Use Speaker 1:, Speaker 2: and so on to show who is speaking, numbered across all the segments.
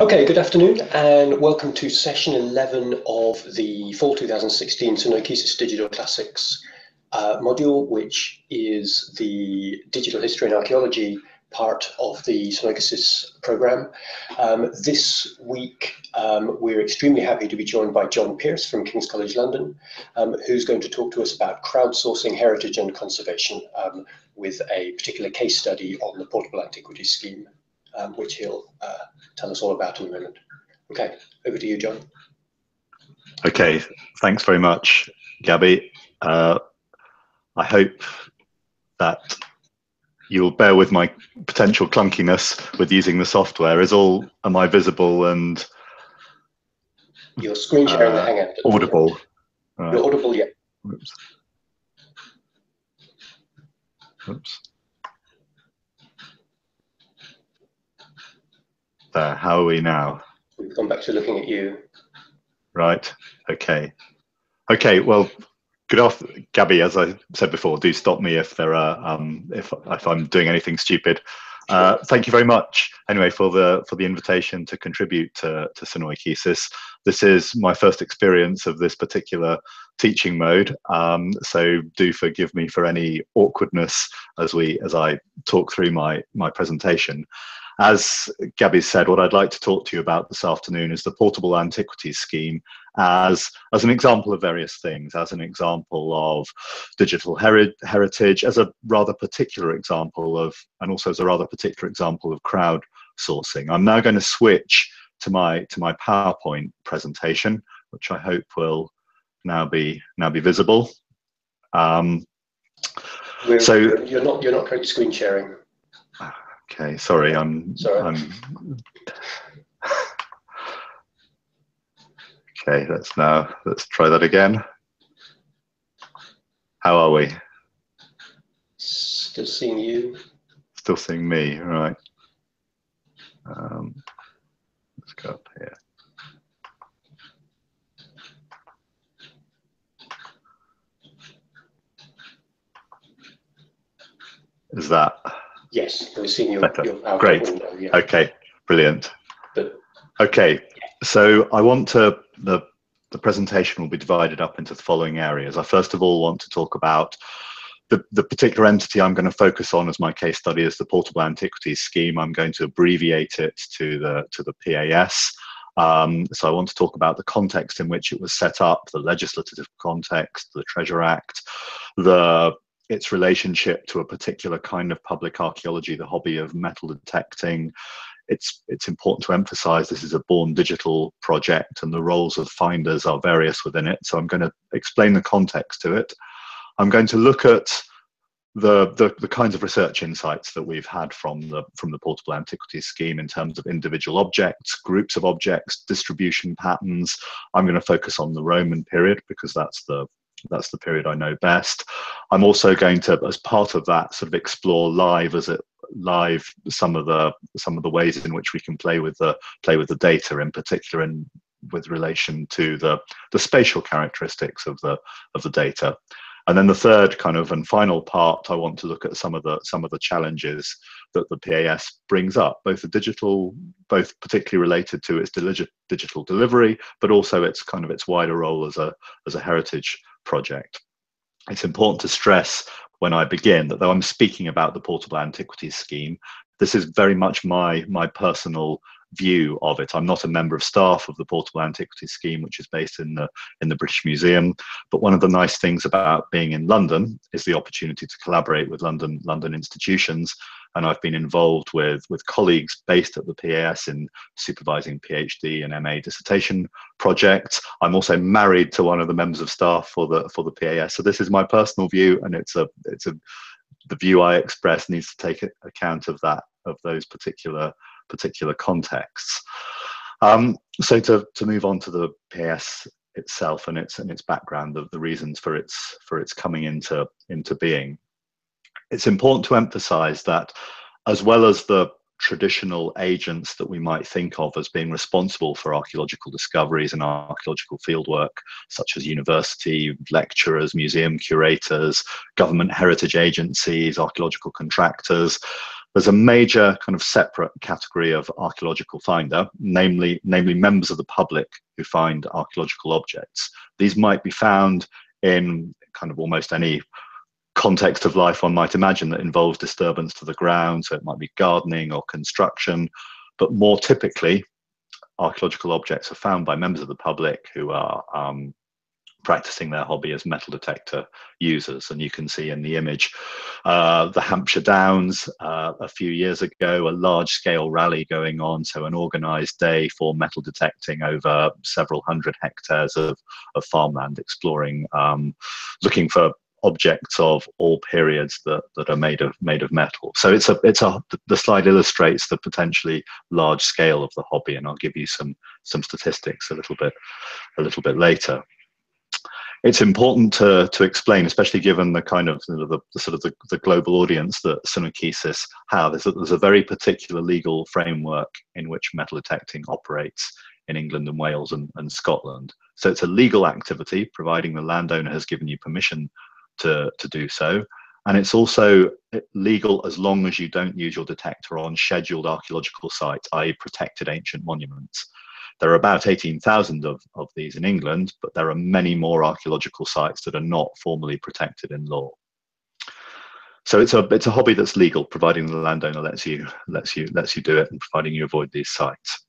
Speaker 1: Okay, good afternoon and welcome to session 11 of the fall 2016 Sunoikisis Digital Classics module, which is the digital history and archaeology part of the Sunoikisis program. This week we're extremely happy to be joined by John Pearce from King's College London, who's going to talk to us about crowdsourcing, heritage and conservation with a particular case study on the Portable Antiquities Scheme, which he'll tell us all about in a moment. Okay, over to you, John.
Speaker 2: Okay, thanks very much, Gabby. I hope that you'll bear with my potential clunkiness with using the software. Am I visible and
Speaker 1: you're screen sharing the Hangout?
Speaker 2: Audible. Right.
Speaker 1: You're audible, yeah.
Speaker 2: Oops. Oops. There, how are we now?
Speaker 1: We've gone back to looking at you.
Speaker 2: Right, okay. Okay, well, good afternoon, Gabby. As I said before, do stop me if there are if I'm doing anything stupid. Thank you very much anyway for the invitation to contribute to Sunoikisis. This is my first experience of this particular teaching mode, so do forgive me for any awkwardness as I talk through my presentation. As Gabby said, what I'd like to talk to you about this afternoon is the Portable Antiquities Scheme as an example of various things, as an example of digital heritage, as a rather particular example of, and also as a rather particular example of crowdsourcing. I'm now going to switch to my PowerPoint presentation, which I hope will now be visible.
Speaker 1: You're not currently screen sharing.
Speaker 2: Okay, sorry, okay, let's try that again. How are we?
Speaker 1: Still seeing you.
Speaker 2: Still seeing me, right. Let's go up here. Is that?
Speaker 1: Yes, we're seeing your
Speaker 2: Great.
Speaker 1: window, yeah.
Speaker 2: Okay, brilliant. Okay, so I want to, the presentation will be divided up into the following areas. I first of all want to talk about the particular entity I'm going to focus on as my case study is the Portable Antiquities Scheme. I'm going to abbreviate it to the PAS. So I want to talk about the context in which it was set up, the legislative context, the Treasure Act, its relationship to a particular kind of public archaeology, the hobby of metal detecting. It's important to emphasize this is a born digital project and the roles of finders are various within it. So I'm going to explain the context to it. I'm going to look at the kinds of research insights that we've had from the Portable Antiquities Scheme in terms of individual objects, groups of objects, distribution patterns. I'm going to focus on the Roman period because that's the period I know best. I'm also going to, as part of that, sort of explore live some of the ways in which we can play with the data, in particular, and with relation to the spatial characteristics of the data. And then the third kind of and final part, I want to look at some of the challenges that the PAS brings up, both particularly related to its digital delivery, but also its wider role as a heritage project. It's important to stress when I begin that though I'm speaking about the Portable Antiquities Scheme, this is very much my personal view of it. I'm not a member of staff of the Portable Antiquities Scheme, which is based in the British Museum. But one of the nice things about being in London is the opportunity to collaborate with London institutions. And I've been involved with colleagues based at the PAS in supervising PhD and MA dissertation projects. I'm also married to one of the members of staff for the PAS. So this is my personal view, and the view I express needs to take account of those particular contexts. So to move on to the PAS itself and its background, the reasons for its coming into being. It's important to emphasize that as well as the traditional agents that we might think of as being responsible for archaeological discoveries and archaeological fieldwork, such as university lecturers, museum curators, government heritage agencies, archaeological contractors, There's a major kind of separate category of archaeological finder, namely members of the public who find archaeological objects. These might be found in kind of almost any context of life one might imagine that involves disturbance to the ground, so it might be gardening or construction, but more typically, archaeological objects are found by members of the public who are practicing their hobby as metal detector users. And you can see in the image the Hampshire Downs a few years ago, a large-scale rally going on, so an organised day for metal detecting over several hundred hectares of farmland, exploring, looking for objects of all periods that are made of metal. So the slide illustrates the potentially large scale of the hobby, and I'll give you some statistics a little bit later. It's important to explain, especially given the kind of the global audience that Sunoikisis have, is that there's a very particular legal framework in which metal detecting operates in England and Wales and Scotland. So it's a legal activity, providing the landowner has given you permission to do so. And it's also legal as long as you don't use your detector on scheduled archaeological sites, i.e. protected ancient monuments. There are about 18,000 of these in England, but there are many more archaeological sites that are not formally protected in law. So it's a hobby that's legal, providing the landowner lets you do it and providing you avoid these sites.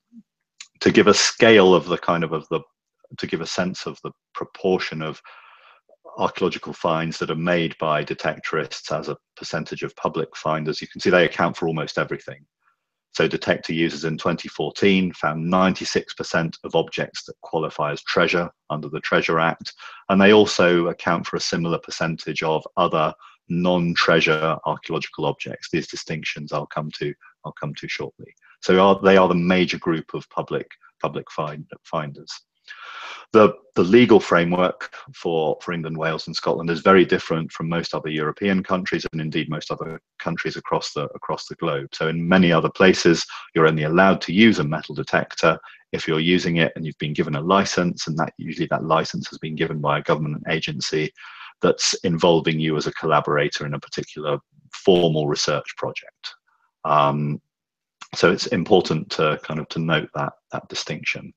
Speaker 2: To give a scale of the to give a sense of the proportion of archaeological finds that are made by detectorists as a percentage of public finders, you can see they account for almost everything. So detector users in 2014 found 96% of objects that qualify as treasure under the Treasure Act, and they also account for a similar percentage of other non-treasure archaeological objects. These distinctions I'll come to shortly. So they are the major group of public finders. The legal framework for England, Wales and Scotland is very different from most other European countries, and indeed most other countries across the globe. So in many other places, you're only allowed to use a metal detector if you're using it and you've been given a license, and usually that license has been given by a government agency that's involving you as a collaborator in a particular formal research project. So it's important to note that distinction.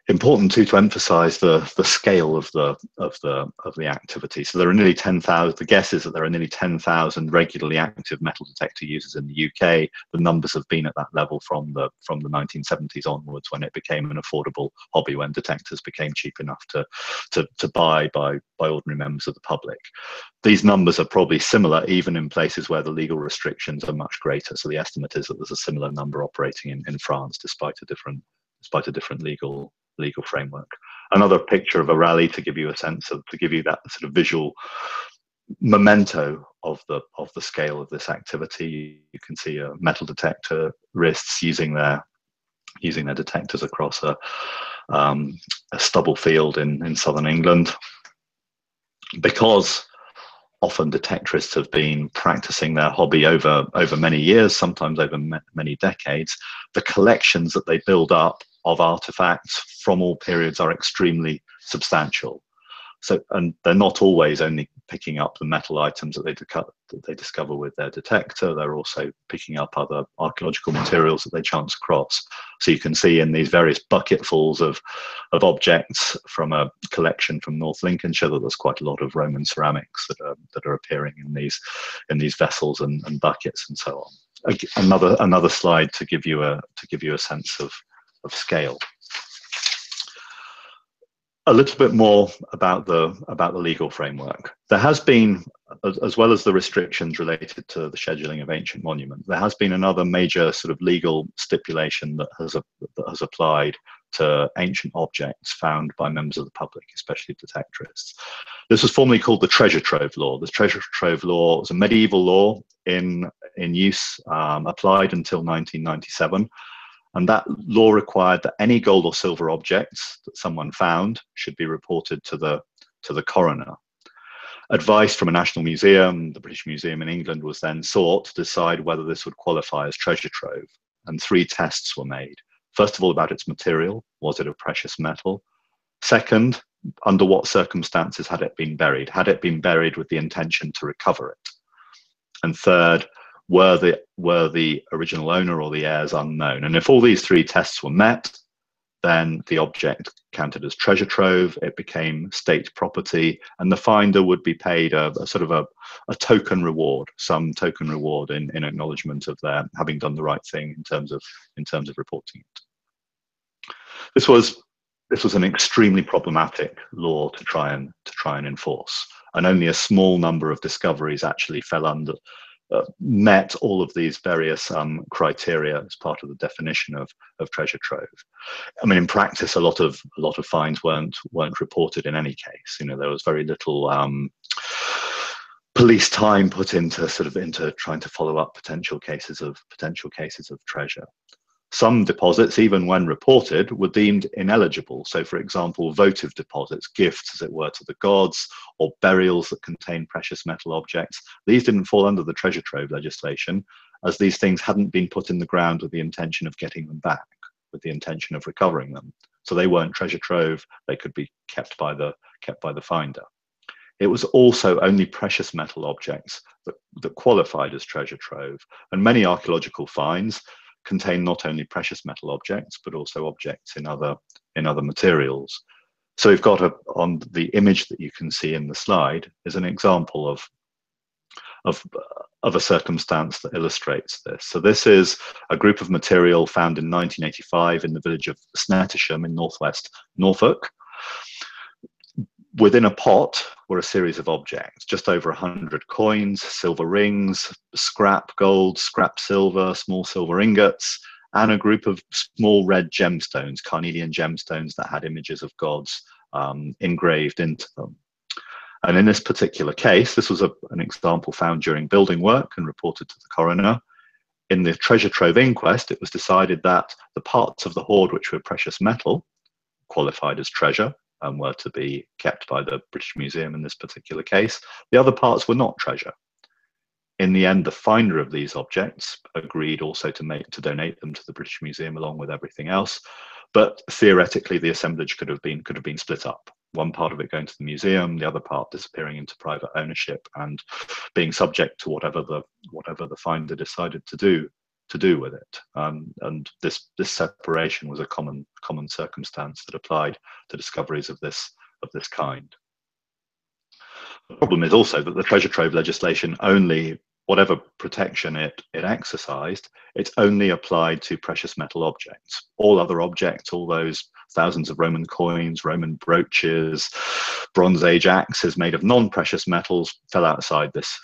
Speaker 2: Important too to emphasise the scale of the activity. So there are nearly 10,000. The guess is that there are nearly 10,000 regularly active metal detector users in the UK. The numbers have been at that level from the 1970s onwards, when it became an affordable hobby, when detectors became cheap enough to buy by ordinary members of the public. These numbers are probably similar even in places where the legal restrictions are much greater. So the estimate is that there's a similar number operating in France, despite a different legal framework. Another picture of a rally to give you a sense of, to give you that sort of visual memento of the scale of this activity. You can see a metal detectorists using their detectors across a stubble field in southern England. Because often detectorists have been practicing their hobby over many years, sometimes over many decades, the collections that they build up of artifacts from all periods are extremely substantial. So, and they're not always only picking up the metal items that they discover with their detector, they're also picking up other archaeological materials that they chance across. So you can see in these various bucketfuls of objects from a collection from North Lincolnshire that there's quite a lot of Roman ceramics that are appearing in these vessels and buckets and so on. Another slide to give you a sense of scale. A little bit more about the legal framework. There has been, as well as the restrictions related to the scheduling of ancient monuments, there has been another major sort of legal stipulation that has applied to ancient objects found by members of the public, especially detectorists. This was formerly called the Treasure Trove Law. The Treasure Trove Law was a medieval law in use, applied until 1997. And that law required that any gold or silver objects that someone found should be reported to the coroner. Advice from a national museum, the British Museum in England, was then sought to decide whether this would qualify as treasure trove. And 3 tests were made. First of all, about its material. Was it a precious metal? Second, under what circumstances had it been buried? Had it been buried with the intention to recover it? And third, were the original owner or the heirs unknown? And if all these three tests were met, then the object counted as treasure trove, it became state property, and the finder would be paid a sort of a token reward, some token reward in acknowledgement of their having done the right thing in terms of reporting it. This was an extremely problematic law to try and enforce, and only a small number of discoveries actually fell under met all of these various criteria as part of the definition of treasure trove. I mean, in practice, a lot of finds weren't reported in any case. You know, there was very little police time put into trying to follow up potential cases of treasure. Some deposits, even when reported, were deemed ineligible. So, for example, votive deposits, gifts, as it were, to the gods, or burials that contain precious metal objects. These didn't fall under the treasure trove legislation, as these things hadn't been put in the ground with the intention of getting them back, with the intention of recovering them. So they weren't treasure trove. They could be kept by the finder. It was also only precious metal objects that qualified as treasure trove, and many archaeological finds contain not only precious metal objects but also objects in other materials. So we've got on the image that you can see in the slide is an example of a circumstance that illustrates this. So this is a group of material found in 1985 in the village of Snettisham in northwest Norfolk. Within a pot were a series of objects, just over 100 coins, silver rings, scrap gold, scrap silver, small silver ingots, and a group of small red gemstones, carnelian gemstones that had images of gods engraved into them. And in this particular case, this was an example found during building work and reported to the coroner. In the treasure trove inquest, it was decided that the parts of the hoard which were precious metal qualified as treasure and were to be kept by the British Museum in this particular case. The other parts were not treasure. In the end, the finder of these objects agreed also to donate them to the British Museum along with everything else. But theoretically, the assemblage could have been split up. One part of it going to the museum, the other part disappearing into private ownership and being subject to whatever the finder decided to do with it. And this separation was a common circumstance that applied to discoveries of this kind. The problem is also that the treasure trove legislation only, whatever protection it exercised, it only applied to precious metal objects. All other objects, all those thousands of Roman coins, Roman brooches, Bronze Age axes made of non-precious metals, fell outside this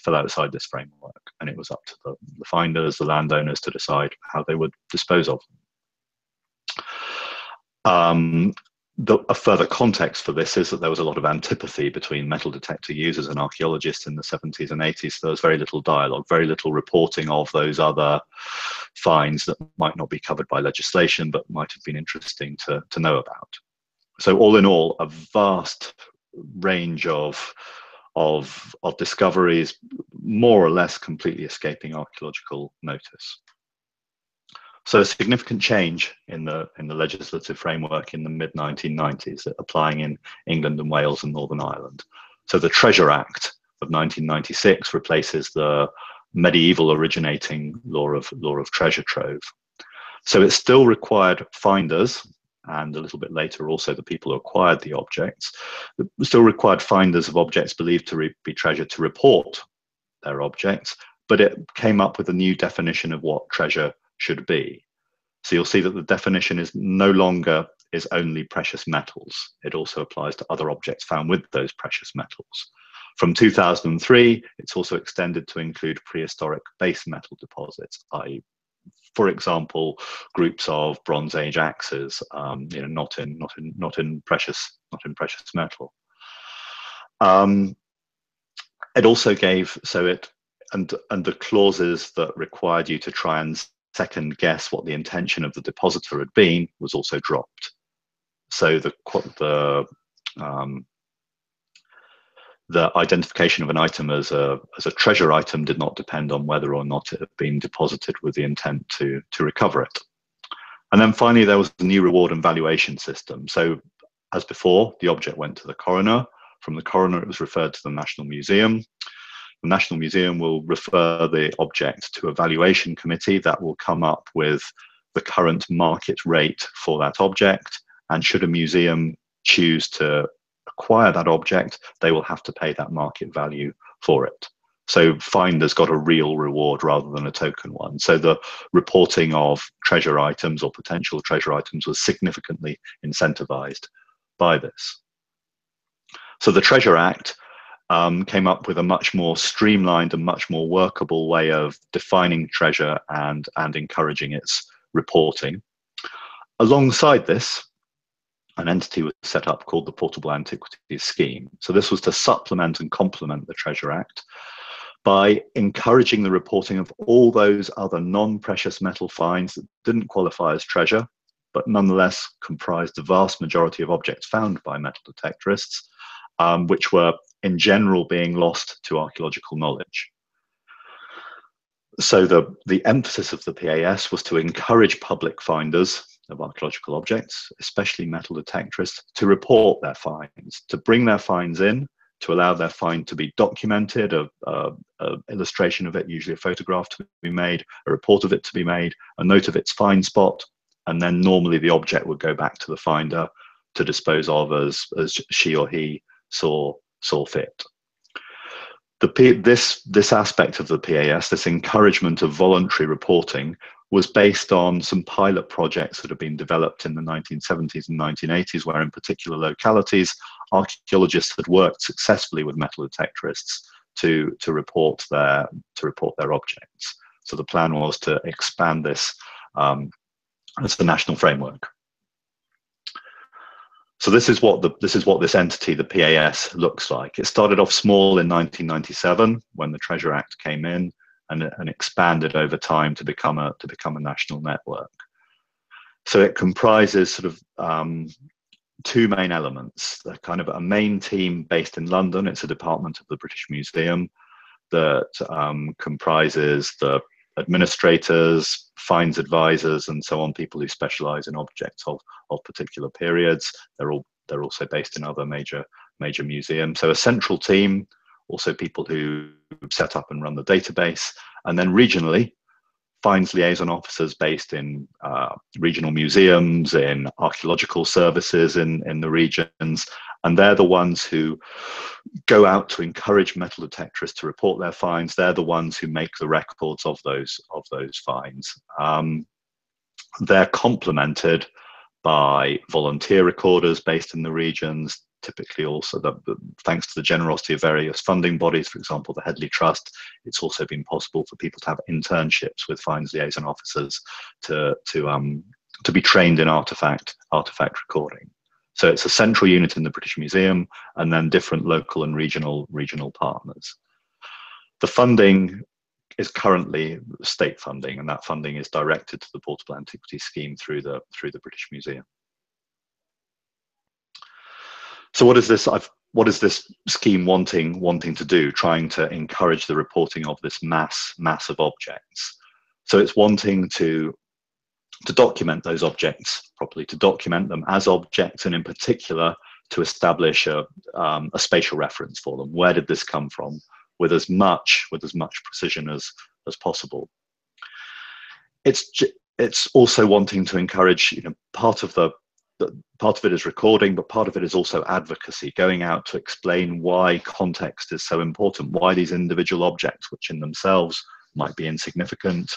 Speaker 2: framework, and it was up to the finders, the landowners, to decide how they would dispose of them. A further context for this is that there was a lot of antipathy between metal detector users and archaeologists in the 70s and 80s. So there was very little dialogue, very little reporting of those other finds that might not be covered by legislation, but might have been interesting to know about. So all in all, a vast range of discoveries, more or less completely escaping archaeological notice. So a significant change in the legislative framework in the mid-1990s, applying in England and Wales and Northern Ireland. So the Treasure Act of 1996 replaces the medieval originating law of treasure trove. So it still required finders, and a little bit later also the people who acquired the objects, it still required finders of objects believed to be treasure to report their objects, but it came up with a new definition of what treasure should be. So you'll see that the definition is no longer is only precious metals. It also applies to other objects found with those precious metals. From 2003, it's also extended to include prehistoric base metal deposits, i.e., for example, groups of Bronze Age axes, not in precious metal. It also gave and the clauses that required you to try and second guess what the intention of the depositor had been was also dropped. So the identification of an item as a treasure item did not depend on whether or not it had been deposited with the intent to recover it. And then finally, there was the new reward and valuation system. So as before, the object went to the coroner. From the coroner, it was referred to the National Museum. the National Museum will refer the object to a valuation committee that will come up with the current market rate for that object. And should a museum choose to acquire that object, they will have to pay that market value for it. So finders got a real reward rather than a token one. So the reporting of treasure items or potential treasure items was significantly incentivized by this. So the Treasure Act came up with a much more streamlined and much more workable way of defining treasure and encouraging its reporting. Alongside this, an entity was set up called the Portable Antiquities Scheme. So this was to supplement and complement the Treasure Act by encouraging the reporting of all those other non-precious metal finds that didn't qualify as treasure, but nonetheless comprised the vast majority of objects found by metal-detectorists, which were in general being lost to archaeological knowledge. So the emphasis of the PAS was to encourage public finders of archaeological objects, especially metal-detectorists, to report their finds, to bring their finds in, to allow their find to be documented, an illustration of it, usually a photograph to be made, a report of it to be made, a note of its find spot, and then normally the object would go back to the finder to dispose of as she or he saw fit. This aspect of the PAS, this encouragement of voluntary reporting, was based on some pilot projects that have been developed in the 1970s and 1980s, where in particular localities, archaeologists had worked successfully with metal-detectorists to report their objects. So the plan was to expand this as a national framework. So this is what this entity, the PAS, looks like. It started off small in 1997 when the Treasure Act came in, and expanded over time to become a national network. So it comprises sort of two main elements. They're kind of a main team based in London. It's a department of the British Museum that comprises the administrators, finds advisors, and so on, people who specialize in objects of particular periods. They're also based in other major museums. So a central team, also people who set up and run the database, and then regionally, finds liaison officers based in regional museums, in archaeological services in the regions, and they're the ones who go out to encourage metal-detectorists to report their finds. They're the ones who make the records of those finds. They're complemented by volunteer recorders based in the regions, typically also thanks to the generosity of various funding bodies, for example, the Headley Trust. It's also been possible for people to have internships with finds liaison officers to be trained in artifact recording. So it's a central unit in the British Museum, and then different local and regional partners. The funding is currently state funding, and that funding is directed to the Portable Antiquities Scheme through the British Museum. So what is this scheme wanting to do? Trying to encourage the reporting of this mass of objects. So it's wanting to document those objects properly, to document them as objects, and in particular to establish a spatial reference for them. Where did this come from? With as much precision as possible. It's also wanting to encourage, part of it is recording, but part of it is also advocacy, going out to explain why context is so important, why these individual objects, which in themselves might be insignificant,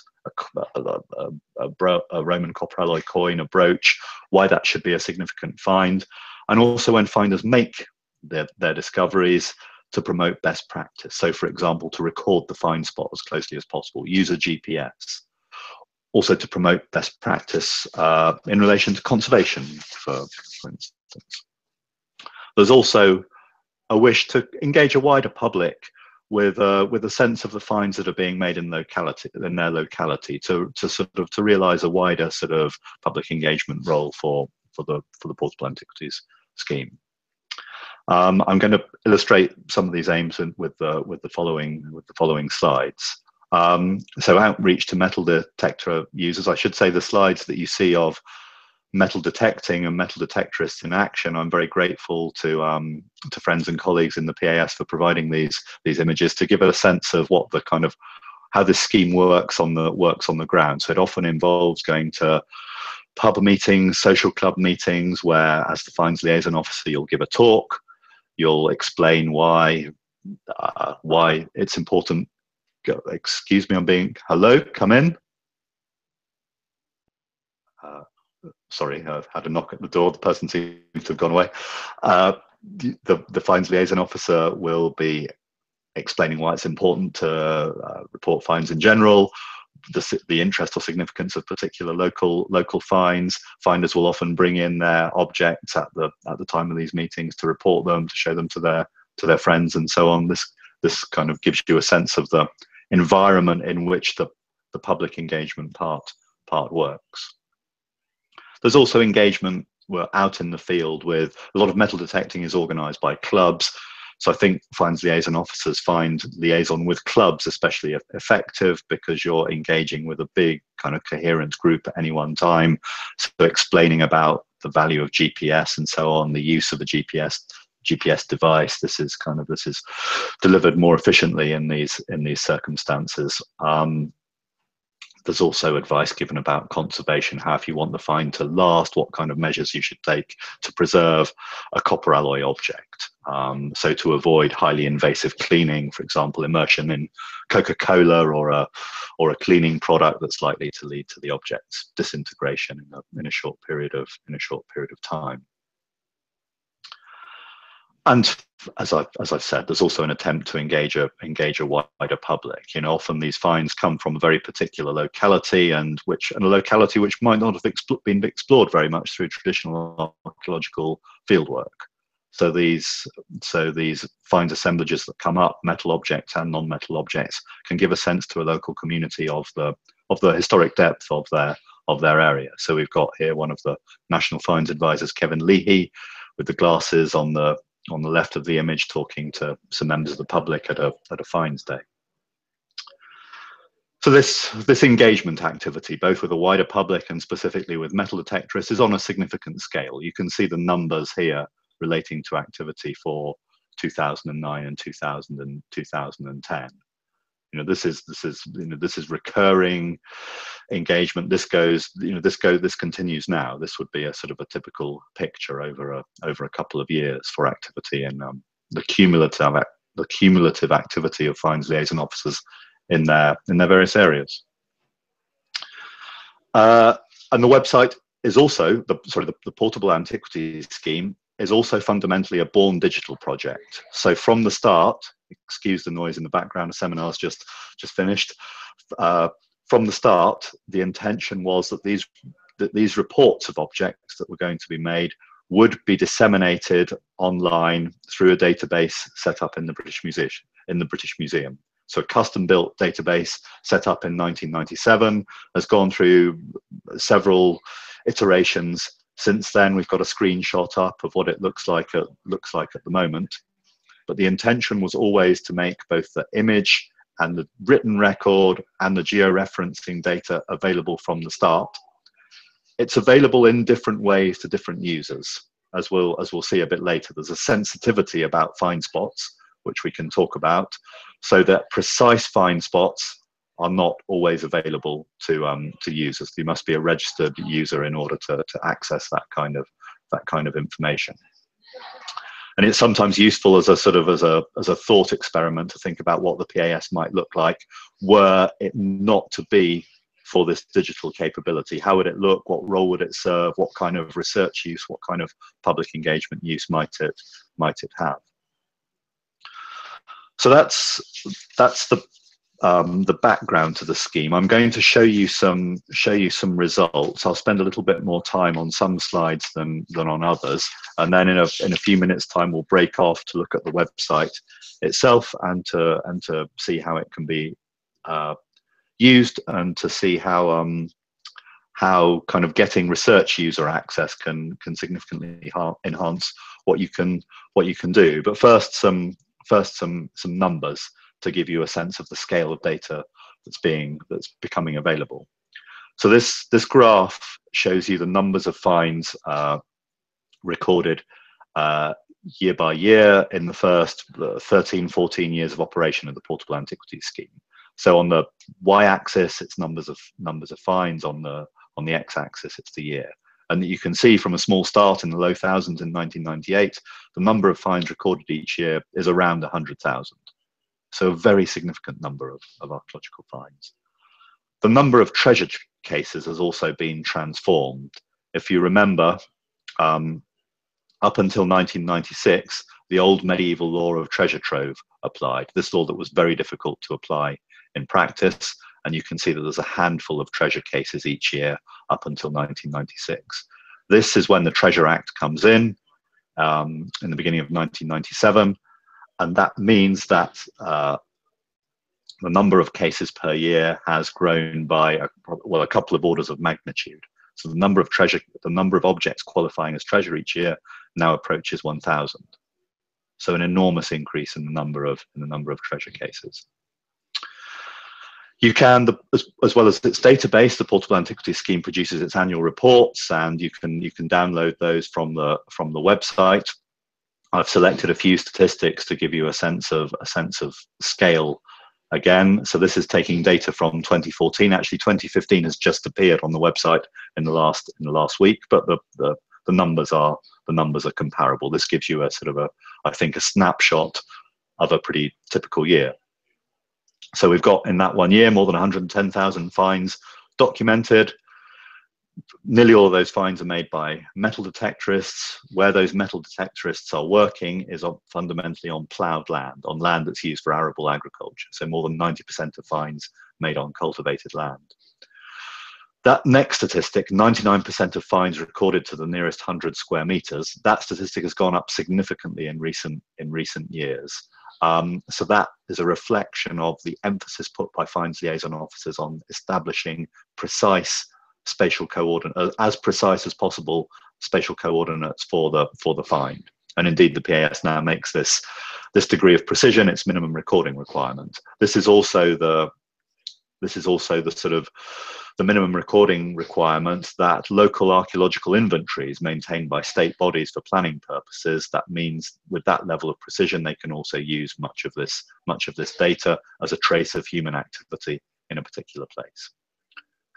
Speaker 2: a Roman copper alloy coin, a brooch, why that should be a significant find, and also when finders make their discoveries, to promote best practice. So for example, to record the find spot as closely as possible, use a GPS. Also to promote best practice in relation to conservation, for instance. There's also a wish to engage a wider public with a sense of the finds that are being made in their locality, to realise a wider sort of public engagement role for the Portable Antiquities Scheme. I'm going to illustrate some of these aims with the following slides. So outreach to metal detector users. I should say the slides that you see of metal detecting and metal-detectorists in action. I'm very grateful to friends and colleagues in the PAS for providing these images to give it a sense of what the kind of how this scheme works on the ground. So it often involves going to pub meetings, social club meetings, where as the finds liaison officer you'll give a talk, you'll explain why it's important. Excuse me, I'm being hello, come in. Sorry, I've had a knock at the door. The person seems to have gone away. The finds liaison officer will be explaining why it's important to report finds in general, the interest or significance of particular local finds. Finders will often bring in their objects at the time of these meetings to report them, to show them to their friends, and so on. This kind of gives you a sense of the environment in which the public engagement part works. There's also engagement out in the field with a lot of metal detecting is organised by clubs. So I think finds liaison officers find liaison with clubs especially effective because you're engaging with a big kind of coherent group at any one time. So explaining about the value of GPS and so on, the use of a GPS device. This is delivered more efficiently in these circumstances. There's also advice given about conservation, how if you want the find to last, what kind of measures you should take to preserve a copper alloy object. So to avoid highly invasive cleaning, for example, immersion in Coca-Cola or a cleaning product that's likely to lead to the object's disintegration in a short period of time. And as I've said, there's also an attempt to engage a wider public. Often these finds come from a very particular locality, and a locality which might not have been explored very much through traditional archaeological fieldwork. So these finds assemblages that come up, metal objects and non-metal objects, can give a sense to a local community of the historic depth of their area. So we've got here one of the National Finds Advisors, Kevin Leahy, with the glasses on the left of the image, talking to some members of the public at a finds day. So this engagement activity, both with a wider public and specifically with metal detectorists, is on a significant scale. You can see the numbers here relating to activity for 2009 and 2010. This is recurring engagement. This continues now. This would be a sort of a typical picture over a couple of years for activity and the cumulative activity of finds liaison officers in their various areas. And the website is also the Portable Antiquities Scheme is also fundamentally a born digital project. So from the start, excuse the noise in the background, a seminar's just finished. From the start, the intention was that these reports of objects that were going to be made would be disseminated online through a database set up in the British Museum. So a custom-built database set up in 1997 has gone through several iterations. Since then, we've got a screenshot up of what it looks like at the moment. But the intention was always to make both the image and the written record and the georeferencing data available from the start. It's available in different ways to different users, as we'll see a bit later. There's a sensitivity about find spots, which we can talk about, so that precise find spots are not always available to users. You must be a registered user in order to access that kind of information. And it's sometimes useful as a thought experiment to think about what the PAS might look like were it not to be for this digital capability. How would it look? What role would it serve? What kind of research use? What kind of public engagement use might it have? So that's the background to the scheme. I'm going to show you some results. I'll spend a little bit more time on some slides than on others, and then in a few minutes' time we'll break off to look at the website itself and to see how it can be used, and to see how kind of getting research user access can significantly enhance what you can do. But first some numbers to give you a sense of the scale of data that's becoming available. So this graph shows you the numbers of finds recorded year by year in the first 13, 14 years of operation of the Portable Antiquities Scheme. So on the y-axis, it's numbers of finds. On the x-axis, it's the year. And you can see from a small start in the low thousands in 1998, the number of finds recorded each year is around 100,000. So a very significant number of archaeological finds. The number of treasure cases has also been transformed. If you remember, up until 1996, the old medieval law of treasure trove applied. This law that was very difficult to apply in practice, and you can see that there's a handful of treasure cases each year up until 1996. This is when the Treasure Act comes in the beginning of 1997, and that means that the number of cases per year has grown by a couple of orders of magnitude. So the number of objects qualifying as treasure each year now approaches 1,000. So an enormous increase in the number of treasure cases. You can, as well as its database, the Portable Antiquities Scheme produces its annual reports, and you can download those from the website. I've selected a few statistics to give you a sense of scale. Again, so this is taking data from 2014. Actually, 2015 has just appeared on the website in the last week, but the numbers are comparable. This gives you a sort of I think a snapshot of a pretty typical year. So we've got in that 1 year more than 110,000 finds documented. Nearly all of those finds are made by metal-detectorists. Where those metal-detectorists are working is fundamentally on ploughed land, on land that's used for arable agriculture. So more than 90% of finds made on cultivated land. That next statistic, 99% of finds recorded to the nearest 100 square meters, that statistic has gone up significantly in recent years. So that is a reflection of the emphasis put by finds liaison officers on establishing precise spatial coordinates, as precise as possible spatial coordinates for the find. And indeed, the PAS now makes this degree of precision its minimum recording requirement. This is also the sort of the minimum recording requirement that local archaeological inventories maintained by state bodies for planning purposes. That means with that level of precision, they can also use much of this data as a trace of human activity in a particular place.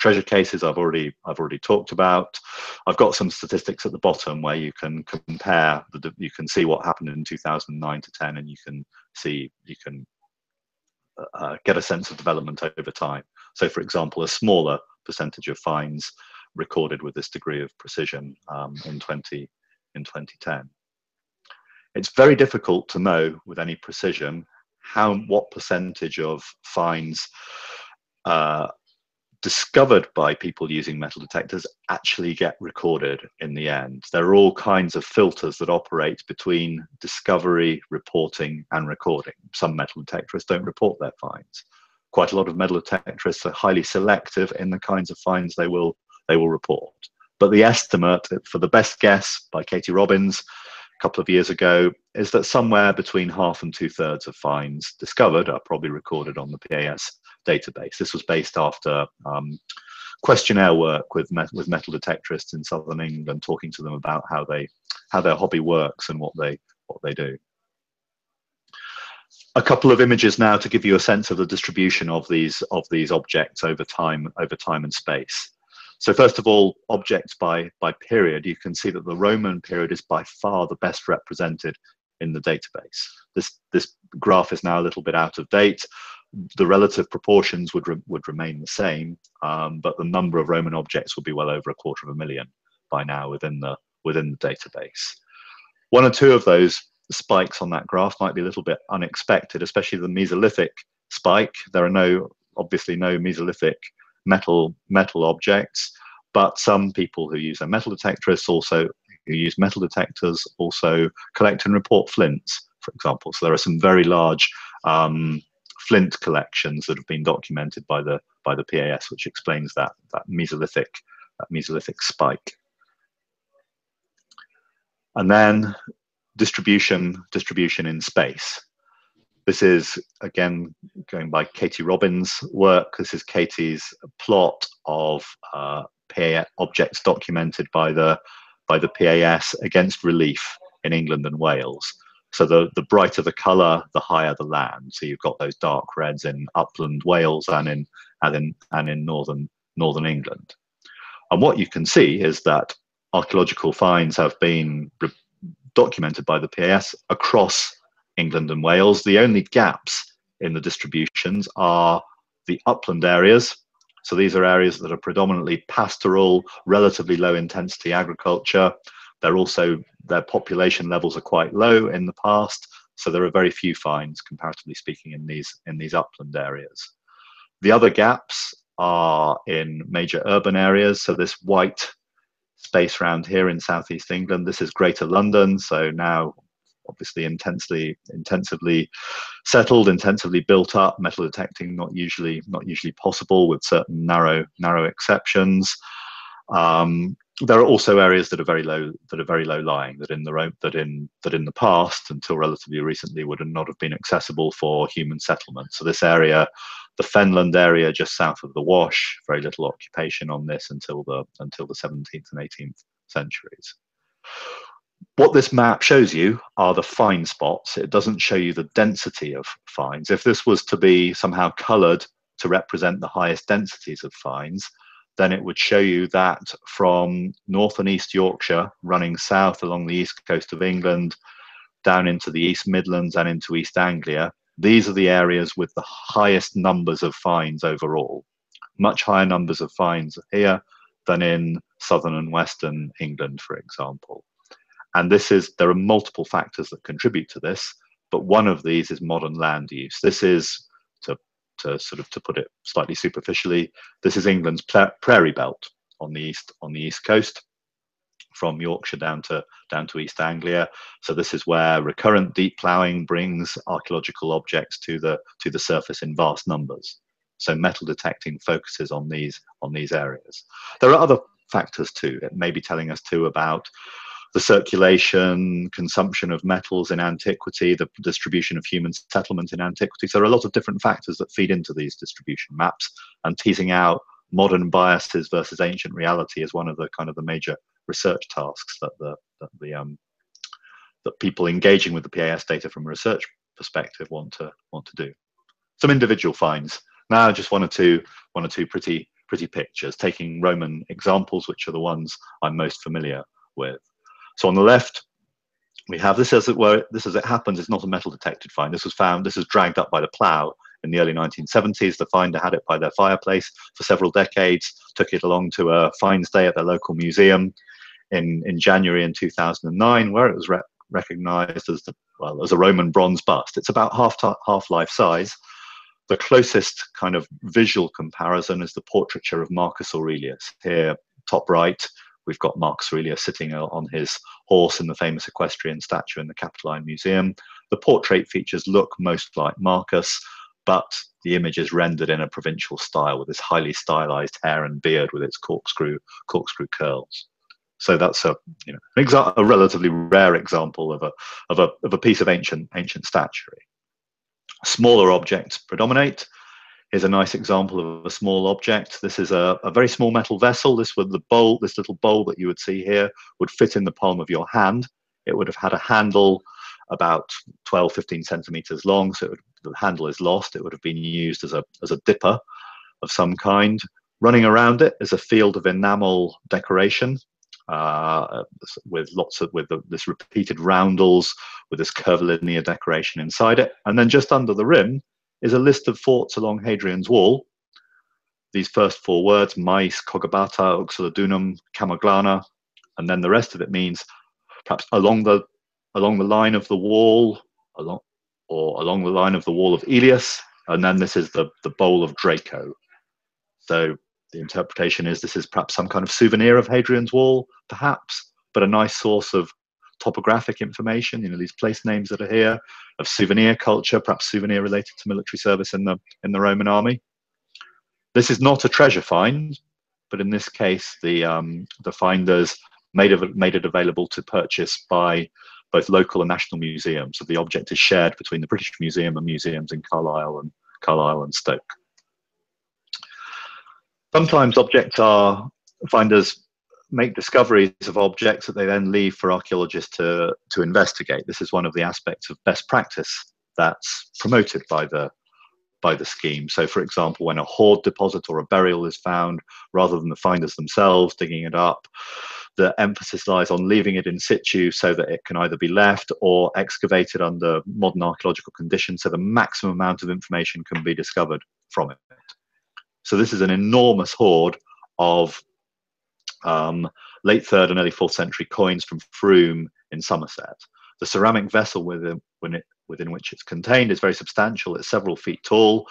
Speaker 2: Treasure cases I've already talked about. I've got some statistics at the bottom where you can compare you can see what happened in 2009 to 10, and you can get a sense of development over time. So, for example, a smaller percentage of finds recorded with this degree of precision in 2010. It's very difficult to know with any precision what percentage of finds discovered by people using metal detectors actually get recorded in the end. There are all kinds of filters that operate between discovery, reporting, and recording. Some metal detectorists don't report their finds. Quite a lot of metal detectorists are highly selective in the kinds of finds they will report. But the estimate, for the best guess by Katie Robbins a couple of years ago, is that somewhere between half and 2/3 of finds discovered are probably recorded on the PAS database. This was based after questionnaire work with metal detectorists in southern England, talking to them about how their hobby works and what they do. A couple of images now to give you a sense of the distribution of these objects over time and space. So first of all, objects by period. You can see that the Roman period is by far the best represented in the database. This graph is now a little bit out of date. The relative proportions would remain the same, but the number of Roman objects will be well over 250,000 by now within the database. One or two of those spikes on that graph might be a little bit unexpected, especially the Mesolithic spike. There are obviously no Mesolithic metal objects, but some people who use metal detectorists who use metal detectors also collect and report flints, for example. So there are some very large flint collections that have been documented by the PAS, which explains that Mesolithic spike. And then distribution in space. This is, again, going by Katie Robbins' work. This is Katie's plot of PA objects documented by the PAS against relief in England and Wales. So the brighter the colour, the higher the land. So you've got those dark reds in upland Wales and in northern England. And what you can see is that archaeological finds have been documented by the PAS across England and Wales. The only gaps in the distributions are the upland areas. So these are areas that are predominantly pastoral, relatively low intensity agriculture. Their population levels are quite low in the past, so there are very few finds, comparatively speaking, in these upland areas. The other gaps are in major urban areas. So this white space around here in southeast England, this is Greater London. So now, obviously, intensively settled, intensively built up. Metal detecting not usually possible, with certain narrow exceptions. There are also areas that are very low lying, that in the past, until relatively recently, would not have been accessible for human settlement. So this area, the Fenland area just south of the Wash, very little occupation on this until the 17th and 18th centuries. What this map shows you are the find spots. It doesn't show you the density of finds. If this was to be somehow coloured to represent the highest densities of finds, then it would show you that from North and East Yorkshire, running south along the east coast of England, down into the East Midlands and into East Anglia, these are the areas with the highest numbers of finds overall. Much higher numbers of finds here than in southern and western England, for example. And there are multiple factors that contribute to this, but one of these is modern land use. This is, to put it slightly superficially, this is England's prairie belt on the east coast, from Yorkshire down to East Anglia. So this is where recurrent deep ploughing brings archaeological objects to the surface in vast numbers. So metal detecting focuses on these areas. There are other factors too. It may be telling us too about the circulation, consumption of metals in antiquity, the distribution of human settlement in antiquity. So there are a lot of different factors that feed into these distribution maps, and teasing out modern biases versus ancient reality is one of the major research tasks that people engaging with the PAS data from a research perspective want to do. Some individual finds. Now, just one or two pretty pictures, taking Roman examples, which are the ones I'm most familiar with. So on the left, we have this as it happens. It's not a metal detected find. This was dragged up by the plough in the early 1970s. The finder had it by their fireplace for several decades, took it along to a finds day at their local museum in January in 2009, where it was recognized as a Roman bronze bust. It's about half life size. The closest kind of visual comparison is the portraiture of Marcus Aurelius. Here, top right, we've got Marcus Aurelius sitting on his horse in the famous equestrian statue in the Capitoline Museum. The portrait features look most like Marcus, but the image is rendered in a provincial style with this highly stylized hair and beard with its corkscrew curls. So that's a relatively rare example of a piece of ancient statuary. Smaller objects predominate. Here's a nice example of a small object. This is a very small metal vessel. This little bowl that you would see here would fit in the palm of your hand. It would have had a handle about 12, 15 centimeters long. So the handle is lost. It would have been used as a dipper of some kind. Running around it is a field of enamel decoration with this repeated roundels, with this curvilinear decoration inside it. And then just under the rim is a list of forts along Hadrian's Wall. These first four words, mais, cogabata, uxulodunum, camaglana, and then the rest of it means perhaps along the line of the wall, along the line of the wall of Elias, and then this is the bowl of Draco. So the interpretation is this is perhaps some kind of souvenir of Hadrian's Wall, perhaps, but a nice source of topographic information, these place names that are here, of souvenir culture, perhaps souvenir related to military service in the Roman army. This is not a treasure find, but in this case, the finders made it available to purchase by both local and national museums. So the object is shared between the British Museum and museums in Carlisle and Stoke. Sometimes finders make discoveries of objects that they then leave for archaeologists to investigate. This is one of the aspects of best practice that's promoted by the scheme. So for example, when a hoard deposit or a burial is found, rather than the finders themselves digging it up, the emphasis lies on leaving it in situ so that it can either be left or excavated under modern archaeological conditions, so the maximum amount of information can be discovered from it. So this is an enormous hoard of late 3rd and early 4th century coins from Frome in Somerset. The ceramic vessel within which it's contained is very substantial. It's several feet tall.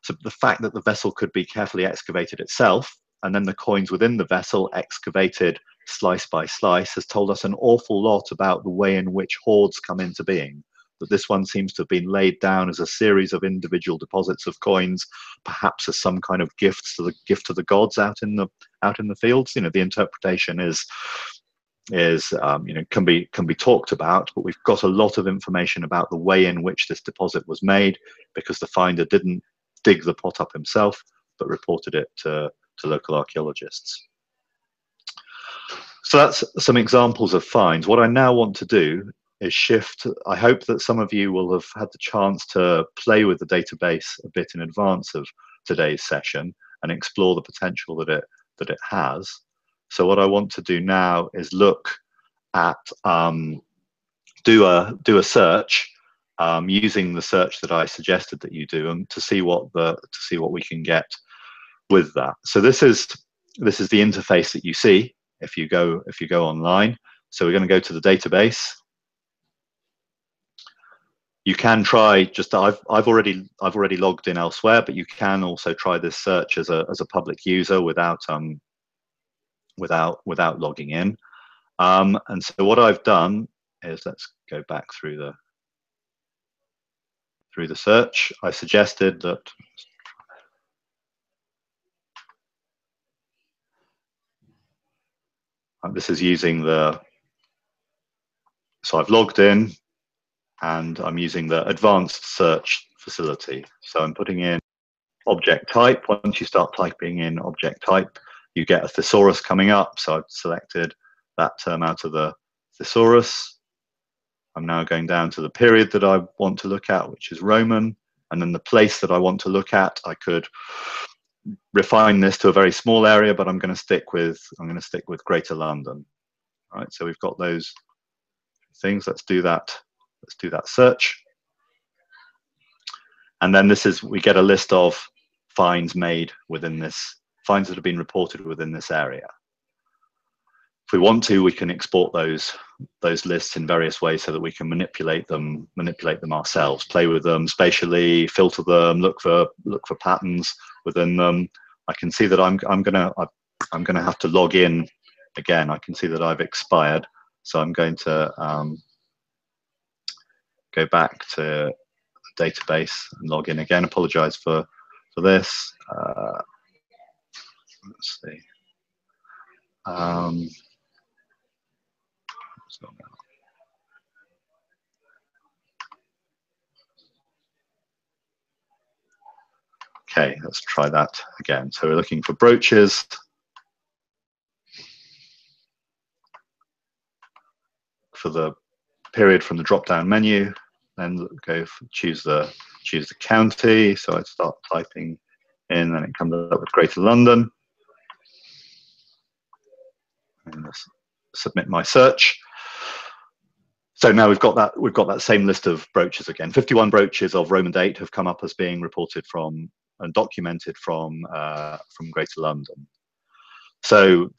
Speaker 2: So the fact that the vessel could be carefully excavated itself, and then the coins within the vessel excavated slice by slice, has told us an awful lot about the way in which hoards come into being. That this one seems to have been laid down as a series of individual deposits of coins, perhaps as some kind of gift to the gods out in the fields. You know, the interpretation is can be talked about, but we've got a lot of information about the way in which this deposit was made, because the finder didn't dig the pot up himself, but reported it to local archaeologists. So that's some examples of finds. What I now want to do is shift. I hope that some of you will have had the chance to play with the database a bit in advance of today's session and explore the potential that it has. So what I want to do now is look at do a search using the search that I suggested that you do, and to see what we can get with that. So this is the interface that you see if you go online. So we're going to go to the database. You can try I've already logged in elsewhere, but you can also try this search as a public user without logging in. And so what I've done is, let's go back through the search. I suggested that this is using so I've logged in and I'm using the advanced search facility. So I'm putting in object type. Once you start typing in object type, you get a thesaurus coming up. So I've selected that term out of the thesaurus. I'm now going down to the period that I want to look at, which is Roman, and then the place that I want to look at. I could refine this to a very small area, but I'm going to stick with Greater London. All right, so we've got those things. Let's do that search, and then we get a list of finds made within this, finds that have been reported within this area. If we want to, we can export those lists in various ways so that we can manipulate them ourselves, play with them spatially, filter them, look for patterns within them. I can see that I'm gonna have to log in again. I can see that I've expired, so I'm going to go back to the database and log in again. Apologize for this. Let's see. Okay, let's try that again. So we're looking for brooches. For the period from the drop-down menu, then choose the county. So I start typing in, and it comes up with Greater London. And let's submit my search. So now we've got that same list of brooches again. 51 brooches of Roman date have come up as being reported from and documented from Greater London. So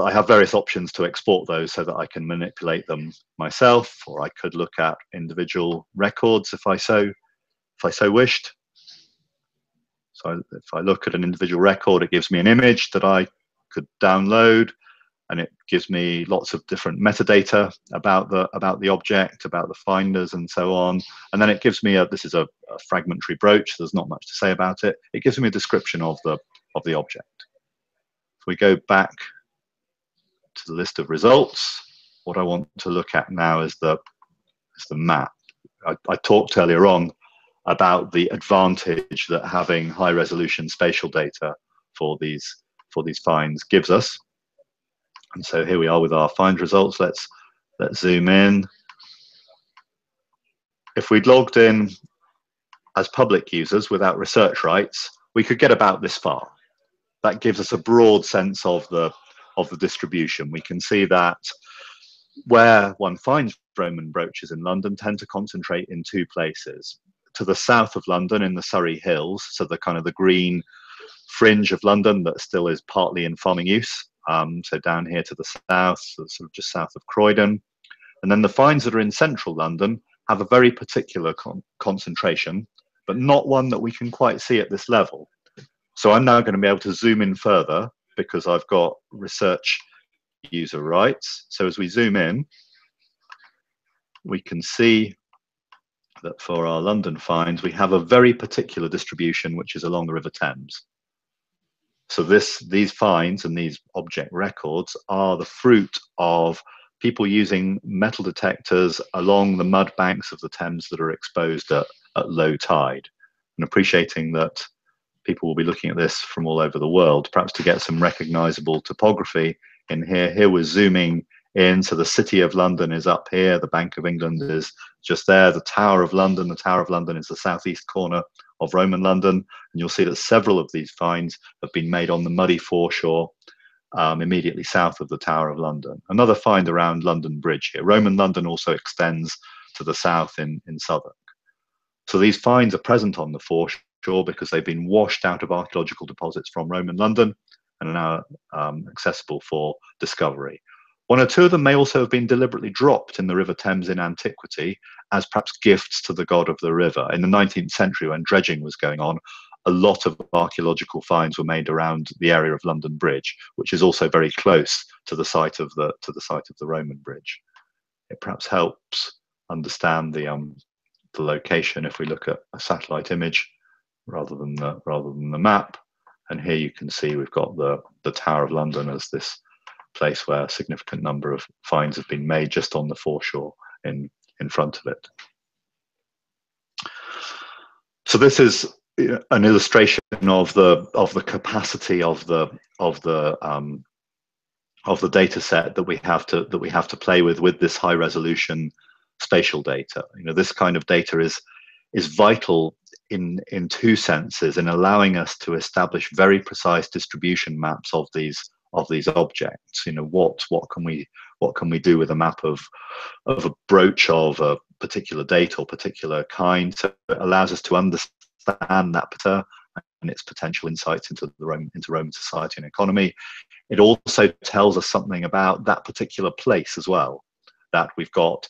Speaker 2: I have various options to export those so that I can manipulate them myself, or I could look at individual records if I so wished. So if I look at an individual record, it gives me an image that I could download, and it gives me lots of different metadata about the object, about the finders, and so on. And then it gives me this is a fragmentary brooch. There's not much to say about it. It gives me a description of the object. If we go back to the list of results, what I want to look at now is the the map. I talked earlier on about the advantage that having high resolution spatial data for these finds gives us. And so here we are with our find results. Let's zoom in. If we'd logged in as public users without research rights, we could get about this far. That gives us a broad sense of the distribution. We can see that where one finds Roman brooches in London tend to concentrate in two places. To the south of London in the Surrey Hills, so the kind of the green fringe of London that still is partly in farming use. So down here to the south, so sort of just south of Croydon. And then the finds that are in central London have a very particular concentration, but not one that we can quite see at this level. So I'm now going to be able to zoom in further because I've got research user rights. So as we zoom in, we can see that for our London finds, we have a very particular distribution, which is along the River Thames. So these finds and these object records are the fruit of people using metal detectors along the mud banks of the Thames that are exposed at low tide. And appreciating that people will be looking at this from all over the world, perhaps to get some recognizable topography in here. Here we're zooming in, so the City of London is up here, the Bank of England is just there, the Tower of London is the southeast corner of Roman London, and you'll see that several of these finds have been made on the muddy foreshore immediately south of the Tower of London. Another find around London Bridge here. Roman London also extends to the south in Southwark. So these finds are present on the foreshore because they've been washed out of archaeological deposits from Roman London and are now accessible for discovery. One or two of them may also have been deliberately dropped in the River Thames in antiquity as perhaps gifts to the god of the river. In the 19th century, when dredging was going on, a lot of archaeological finds were made around the area of London Bridge, which is also very close to the site of the Roman bridge. It perhaps helps understand the location if we look at a satellite image rather than the map. And here you can see we've got the Tower of London as this place where a significant number of finds have been made just on the foreshore in front of it. So this is an illustration of the capacity of the data set that we have to play with this high resolution spatial data. This kind of data is vital in two senses, in allowing us to establish very precise distribution maps of these objects. What can we do with a map of a brooch of a particular date or particular kind? So it allows us to understand that pattern and its potential insights into Roman society and economy. It also tells us something about that particular place as well, that we've got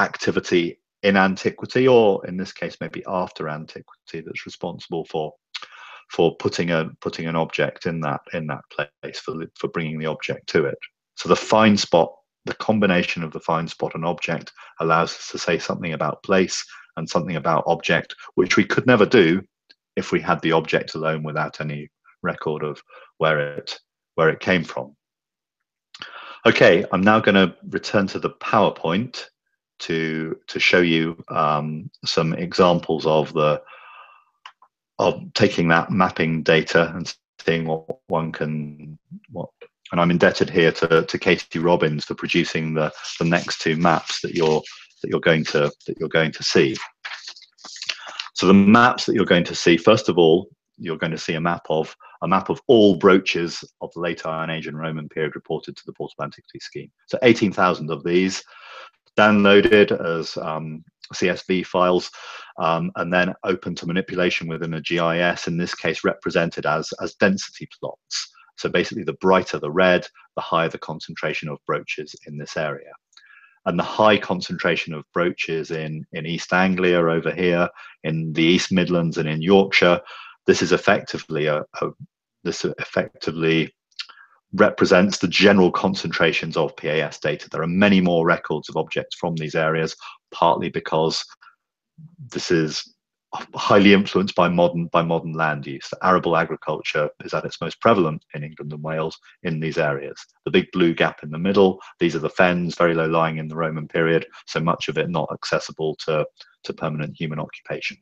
Speaker 2: activity in antiquity, or in this case maybe after antiquity, that's responsible for putting an object in that place, for bringing the object to it. So the find spot, the combination of the find spot and object, allows us to say something about place and something about object, which we could never do if we had the object alone without any record of where it came from. Okay, I'm now going to return to the PowerPoint to show you some examples of taking that mapping data and seeing what one can. And I'm indebted here to Katie Robbins for producing the next two maps that you're going to see. So the maps that you're going to see, first of all, you're going to see a map of all brooches of the late Iron Age and Roman period reported to the Portable Antiquities Scheme. So 18,000 of these downloaded as CSV files, and then open to manipulation within a GIS, in this case represented as density plots. So basically, the brighter the red, the higher the concentration of brooches in this area. And the high concentration of brooches in East Anglia over here, in the East Midlands and in Yorkshire, this is effectively represents the general concentrations of PAS data. There are many more records of objects from these areas, partly because this is highly influenced by modern land use. The arable agriculture is at its most prevalent in England and Wales in these areas. The big blue gap in the middle, these are the fens, very low lying in the Roman period, so much of it not accessible to permanent human occupation.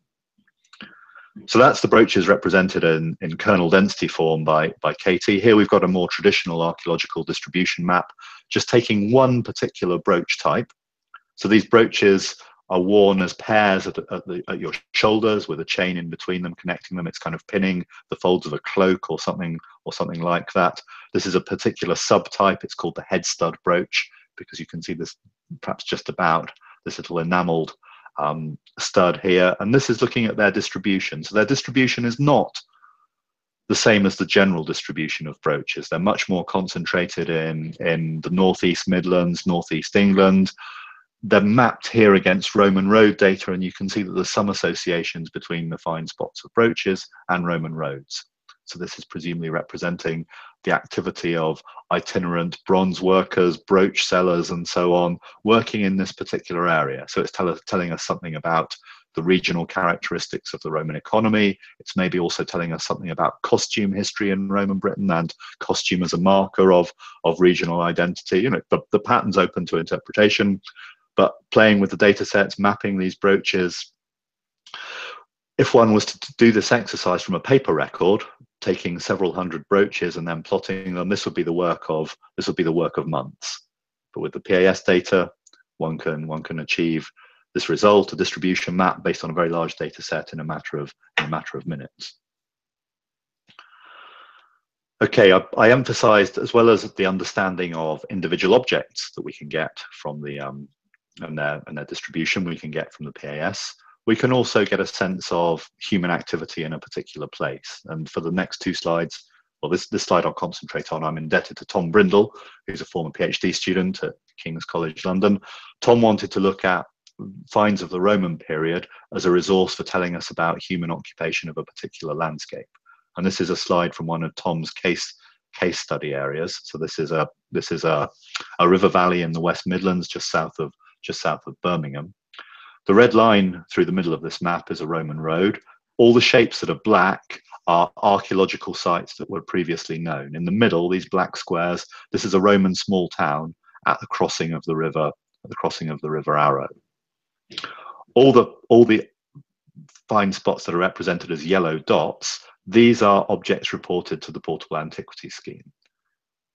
Speaker 2: So that's the brooches represented in kernel density form by Katie. Here we've got a more traditional archaeological distribution map, just taking one particular brooch type. So these brooches are worn as pairs at your shoulders with a chain in between them, connecting them. It's kind of pinning the folds of a cloak or something like that. This is a particular subtype. It's called the head stud brooch, because you can see this perhaps just about this little enameled stud here. And this is looking at their distribution. So their distribution is not the same as the general distribution of brooches. They're much more concentrated in the Northeast Midlands, Northeast England. They're mapped here against Roman road data, and you can see that there's some associations between the find spots of brooches and Roman roads. So this is presumably representing the activity of itinerant bronze workers, brooch sellers, and so on, working in this particular area. So it's telling us something about the regional characteristics of the Roman economy. It's maybe also telling us something about costume history in Roman Britain and costume as a marker of regional identity. You know, the pattern's open to interpretation, but playing with the data sets, mapping these brooches. If one was to do this exercise from a paper record, taking several hundred brooches and then plotting them, this would be the work of months. But with the PAS data, one can achieve this result, a distribution map based on a very large data set in a matter of minutes. Okay, I emphasized, as well as the understanding of individual objects that we can get from the and their distribution we can get from the PAS, we can also get a sense of human activity in a particular place. And for the next two slides, well, this slide I'll concentrate on, I'm indebted to Tom Brindle, who's a former PhD student at King's College London. Tom wanted to look at finds of the Roman period as a resource for telling us about human occupation of a particular landscape. And this is a slide from one of Tom's case study areas. So this is a river valley in the West Midlands, just south of Birmingham. The red line through the middle of this map is a Roman road. All the shapes that are black are archaeological sites that were previously known. In the middle, these black squares, this is a Roman small town at the crossing of the river Arrow. All the find spots that are represented as yellow dots, these are objects reported to the Portable Antiquities Scheme.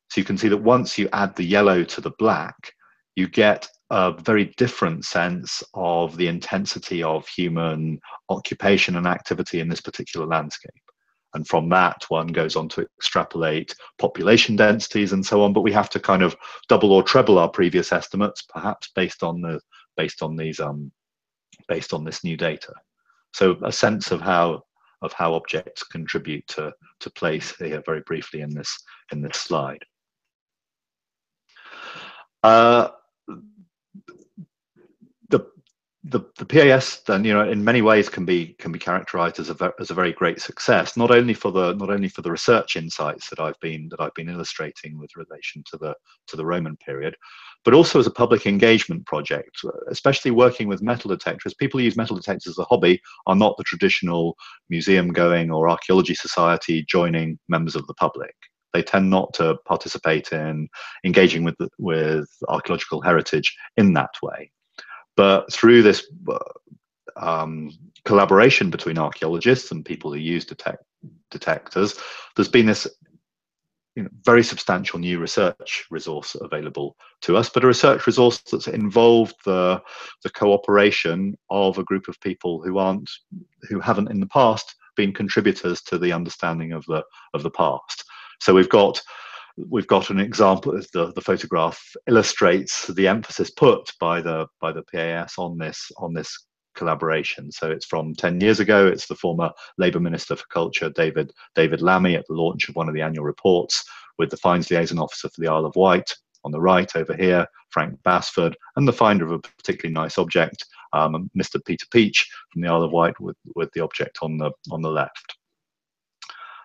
Speaker 2: So you can see that once you add the yellow to the black, you get a very different sense of the intensity of human occupation and activity in this particular landscape. And from that, one goes on to extrapolate population densities and so on, but we have to kind of double or treble our previous estimates, perhaps based on this new data. So a sense of how objects contribute to place here very briefly in this slide. The PAS then, you know, in many ways can be characterized as a very great success, not only for the research insights that I've been illustrating with relation to the Roman period, but also as a public engagement project, especially working with metal detectors. People who use metal detectors as a hobby are not the traditional museum going or archaeology society joining members of the public. They tend not to participate in engaging with archaeological heritage in that way. But through this collaboration between archaeologists and people who use detectors, there's been this very substantial new research resource available to us, but a research resource that's involved the cooperation of a group of people who haven't in the past been contributors to the understanding of the past. So we've got an example. The photograph illustrates the emphasis put by the PAS on this collaboration. So it's from 10 years ago. It's the former Labour Minister for Culture, David Lammy, at the launch of one of the annual reports, with the Finds Liaison Officer for the Isle of Wight on the right over here, Frank Basford, and the finder of a particularly nice object, Mr. Peter Peach from the Isle of Wight, with the object on the left.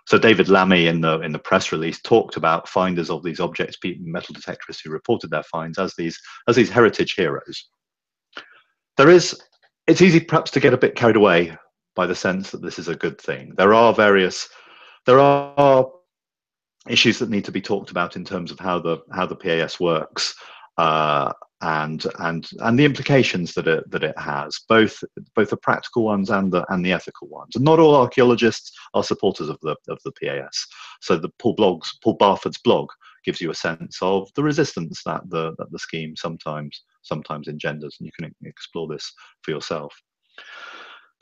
Speaker 2: So David Lammy in the press release talked about finders of these objects, metal detectorists who reported their finds as these heritage heroes. It's easy perhaps to get a bit carried away by the sense that this is a good thing. There are issues that need to be talked about in terms of how the PAS works, and the implications that it has, both the practical ones and the ethical ones. And not all archaeologists are supporters of the PAS. So the Paul Barford's blog gives you a sense of the resistance that the scheme sometimes engenders, and you can explore this for yourself.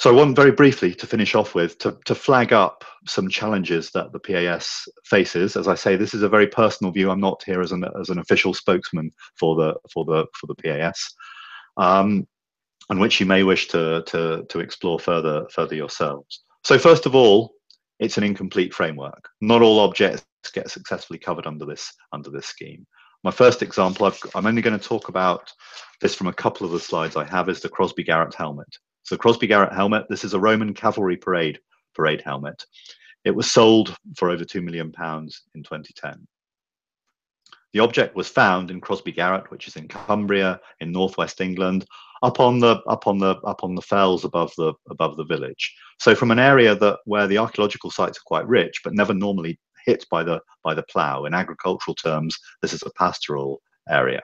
Speaker 2: So I want very briefly to finish off with to flag up some challenges that the PAS faces. As I say, this is a very personal view. I'm not here as an official spokesman for the PAS, and which you may wish to explore further yourselves. So first of all, it's an incomplete framework. Not all objects get successfully covered under this scheme. My first example, I'm only going to talk about this from a couple of the slides I have, is the Crosby Garrett helmet. So Crosby Garrett helmet, this is a Roman cavalry parade helmet. It was sold for over £2 million in 2010. The object was found in Crosby Garrett, which is in Cumbria, in northwest England, up on the fells above the village. So from an area where the archaeological sites are quite rich, but never normally hit by the plough. In agricultural terms, this is a pastoral area.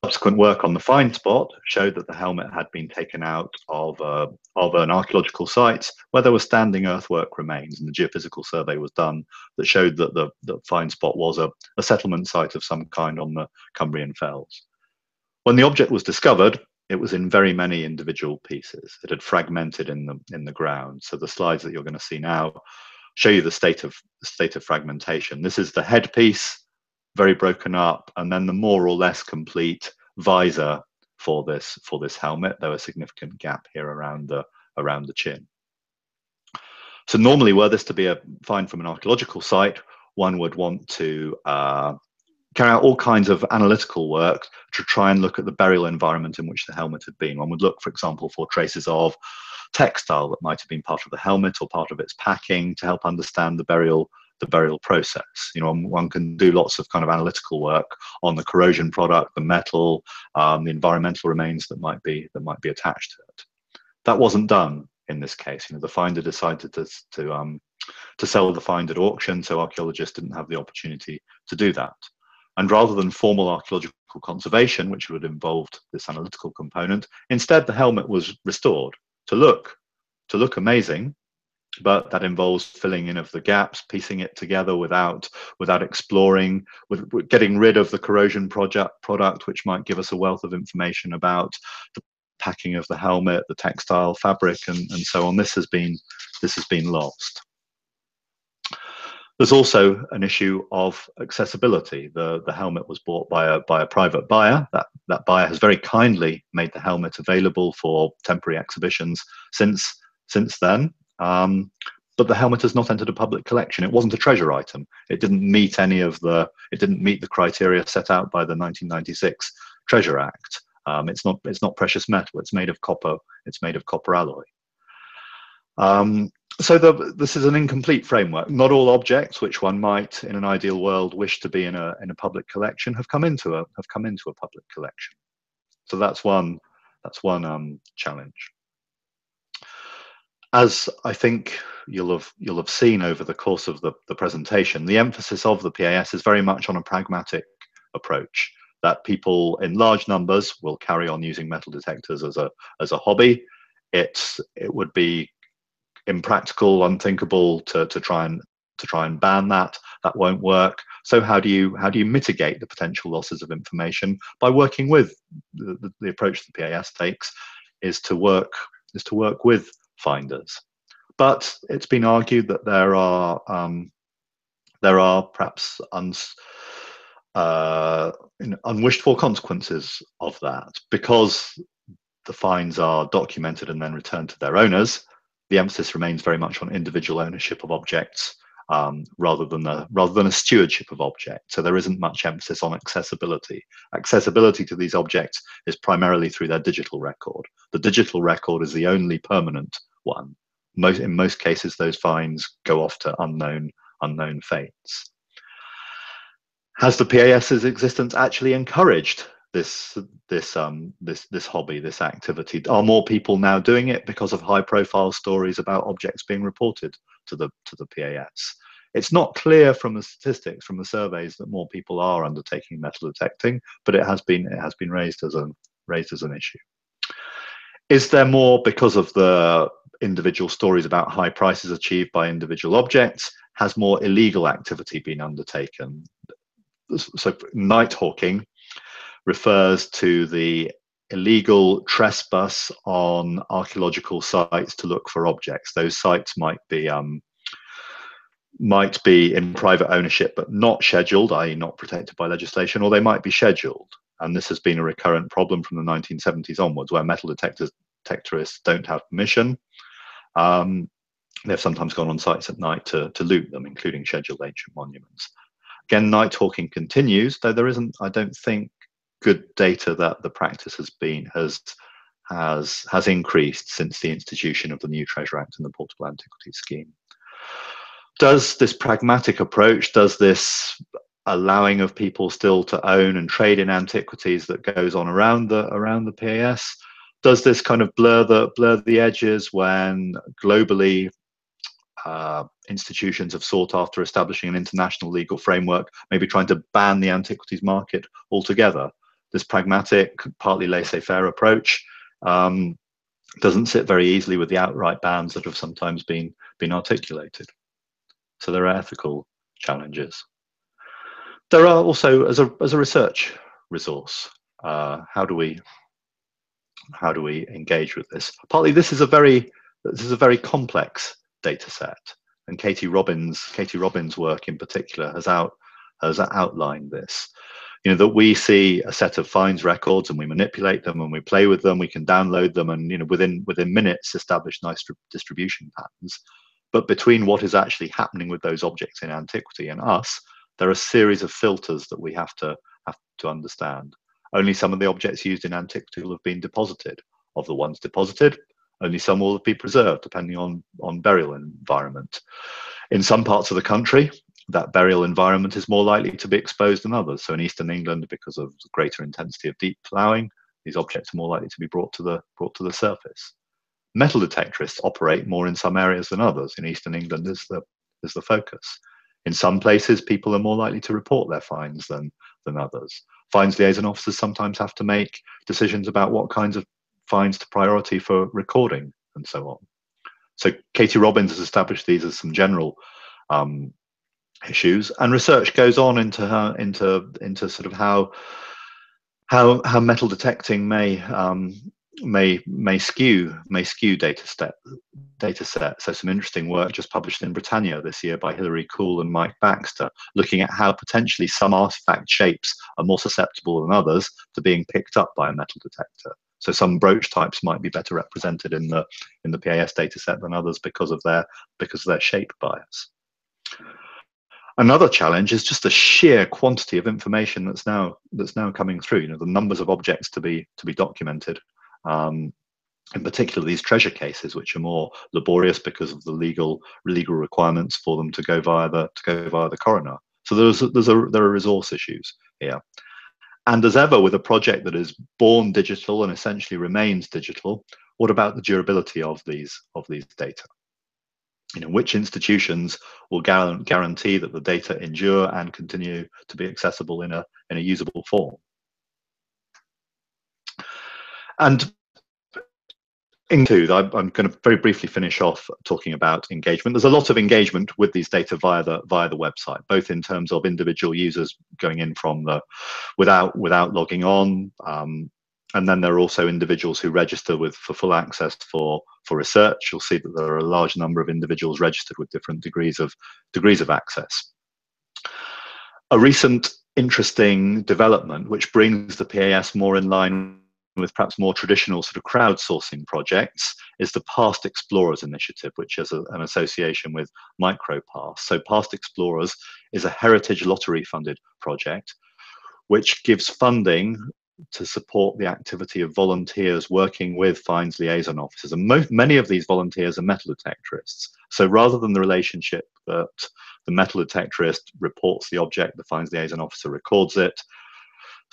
Speaker 2: Subsequent work on the find spot showed that the helmet had been taken out of an archaeological site where there were standing earthwork remains, and the geophysical survey was done that showed that the find spot was a settlement site of some kind on the Cumbrian fells. When the object was discovered, it was in very many individual pieces. It had fragmented in the ground. So the slides that you're going to see now show you the state of fragmentation. This is the headpiece, very broken up, and then the more or less complete visor for this helmet. There was a significant gap here around the chin. So normally, were this to be a find from an archaeological site, one would want to carry out all kinds of analytical work to try and look at the burial environment in which the helmet had been. One would look, for example, for traces of textile that might have been part of the helmet or part of its packing to help understand the burial process. You know, one can do lots of kind of analytical work on the corrosion product, the metal, the environmental remains that might be attached to it. That wasn't done in this case. You know, the finder decided to sell the find at auction, so archaeologists didn't have the opportunity to do that. And rather than formal archaeological conservation, which would have involved this analytical component, instead the helmet was restored to look amazing. But that involves filling in of the gaps, piecing it together without exploring, with getting rid of the corrosion product, which might give us a wealth of information about the packing of the helmet, the textile, fabric, and so on. This has been lost. There's also an issue of accessibility. The helmet was bought by a private buyer. That buyer has very kindly made the helmet available for temporary exhibitions since then. But the helmet has not entered a public collection. It wasn't a treasure item. It didn't meet the criteria set out by the 1996 Treasure Act. It's not precious metal. It's made of copper. It's made of copper alloy. So this is an incomplete framework. Not all objects which one might, in an ideal world, wish to be in a public collection have come into a public collection. So that's one challenge. As I think you'll have seen over the course of the presentation, the emphasis of the PAS is very much on a pragmatic approach, that people in large numbers will carry on using metal detectors as a hobby. It would be impractical, unthinkable to try and ban that. That won't work. So how do you mitigate the potential losses of information? By working with the approach the PAS takes is to work with finders. But it's been argued that there are perhaps unwished for consequences of that, because the finds are documented and then returned to their owners. The emphasis remains very much on individual ownership of objects, rather than a stewardship of objects. So there isn't much emphasis on accessibility. Accessibility to these objects is primarily through their digital record. The digital record is the only permanent one. In most cases, those finds go off to unknown fates. Has the PAS's existence actually encouraged this hobby, this activity? Are more people now doing it because of high-profile stories about objects being reported to the PAS? It's not clear from the statistics, from the surveys, that more people are undertaking metal detecting, but it has been raised as an issue. Is there more because of the individual stories about high prices achieved by individual objects? Has more illegal activity been undertaken? So night hawking refers to the illegal trespass on archaeological sites to look for objects. Those sites might be in private ownership but not scheduled, i.e. not protected by legislation, or they might be scheduled. And this has been a recurrent problem from the 1970s onwards, where metal detectorists don't have permission. They've sometimes gone on sites at night to loot them, including scheduled ancient monuments. Again, night hawking continues, though there isn't, I don't think, good data that the practice has increased since the institution of the new Treasure Act and the Portable Antiquities Scheme. Does this pragmatic approach, does this allowing of people still to own and trade in antiquities that goes on around the PAS, does this kind of blur the edges when globally institutions have sought after establishing an international legal framework, maybe trying to ban the antiquities market altogether? This pragmatic, partly laissez-faire approach doesn't sit very easily with the outright bans that have sometimes been articulated. So there are ethical challenges. There are also, as a research resource, how do we engage with this? Partly, this is a very complex data set, and Katie Robbins' work in particular has outlined this. You know, that we see a set of finds records and we manipulate them and we play with them, we can download them, and, you know, within minutes establish nice distribution patterns. But between what is actually happening with those objects in antiquity and us, there are a series of filters that we have to understand. Only some of the objects used in antiquity will have been deposited. Of the ones deposited, only some will be preserved, depending on burial environment. In some parts of the country, that burial environment is more likely to be exposed than others. So in Eastern England, because of the greater intensity of deep ploughing, these objects are more likely to be brought to the surface. Metal detectorists operate more in some areas than others. In Eastern England is the focus. In some places, people are more likely to report their finds than others. Finds liaison officers sometimes have to make decisions about what kinds of finds to priority for recording and so on. So Katie Robbins has established these as some general issues, and research goes on into sort of how metal detecting may skew data set. So some interesting work just published in Britannia this year by Hilary Cool and Mike Baxter, looking at how potentially some artifact shapes are more susceptible than others to being picked up by a metal detector. So some brooch types might be better represented in the PAS data set than others because of their shape bias. Another challenge is just the sheer quantity of information that's now coming through. You know, the numbers of objects to be documented. In particular, these treasure cases, which are more laborious because of the legal requirements for them to go via the coroner. So there are resource issues here. And as ever with a project that is born digital and essentially remains digital, what about the durability of these data? You know, which institutions will guarantee that the data endure and continue to be accessible in a usable form? And I'm going to very briefly finish off talking about engagement. There's a lot of engagement with these data via the website, both in terms of individual users going in from without logging on, and then there are also individuals who register for full access for research. You'll see that there are a large number of individuals registered with different degrees of access. A recent interesting development, which brings the PAS more in line with perhaps more traditional sort of crowdsourcing projects, is the Past Explorers initiative, which is an association with MicroPast. So Past Explorers is a heritage lottery funded project which gives funding to support the activity of volunteers working with finds liaison officers. And many of these volunteers are metal detectorists. So rather than the relationship that the metal detectorist reports the object, the finds liaison officer records it,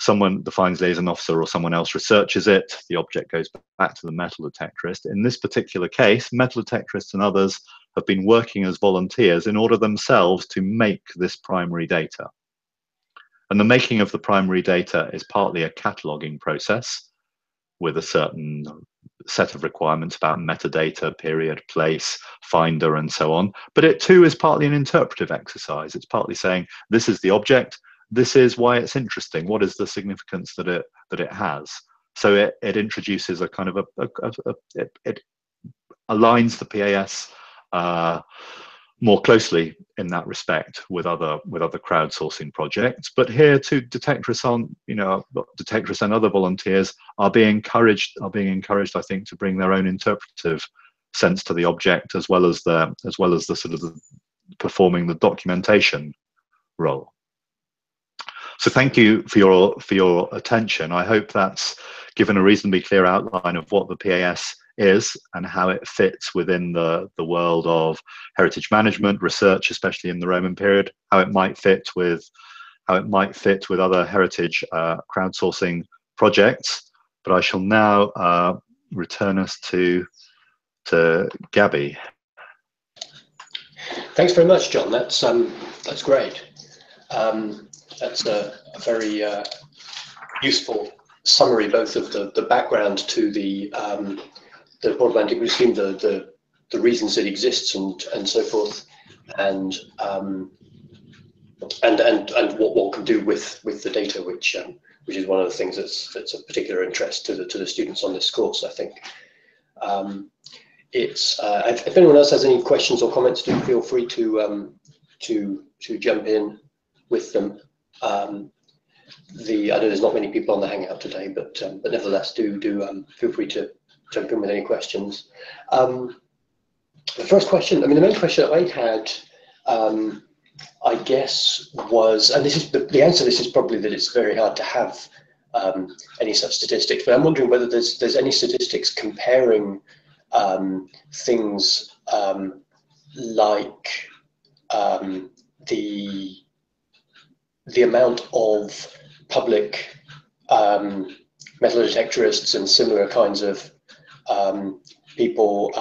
Speaker 2: the finds liaison officer or someone else researches it, the object goes back to the metal detectorist. In this particular case, metal detectorists and others have been working as volunteers in order themselves to make this primary data. And the making of the primary data is partly a cataloging process with a certain set of requirements about metadata, period, place, finder, and so on. But it too is partly an interpretive exercise. It's partly saying, this is the object, this is why it's interesting, what is the significance that it has. So it introduces a kind of it aligns the PAS more closely in that respect with other crowdsourcing projects. But here too, detectorists detectorists and other volunteers are being encouraged, I think, to bring their own interpretive sense to the object, as well as the sort of performing the documentation role. So thank you for your attention. I hope that's given a reasonably clear outline of what the PAS is and how it fits within the world of heritage management research, especially in the Roman period, how it might fit with other heritage crowdsourcing projects. But I shall now return us to Gabby.
Speaker 1: Thanks very much, John. That's great. That's a very useful summary, both of the background to the Portable Antiquities Scheme, the reasons it exists, and so forth, and what one can do with the data, which is one of the things that's of particular interest to the students on this course, I think. If anyone else has any questions or comments, do feel free to jump in with them. I know there's not many people on the Hangout today, but nevertheless, do feel free to jump in with any questions. The first question, the main question I had, I guess, was, and this is the answer to this is probably that it's very hard to have any such statistics, but I'm wondering whether there's any statistics comparing things like the amount of public metal detectorists and similar kinds of people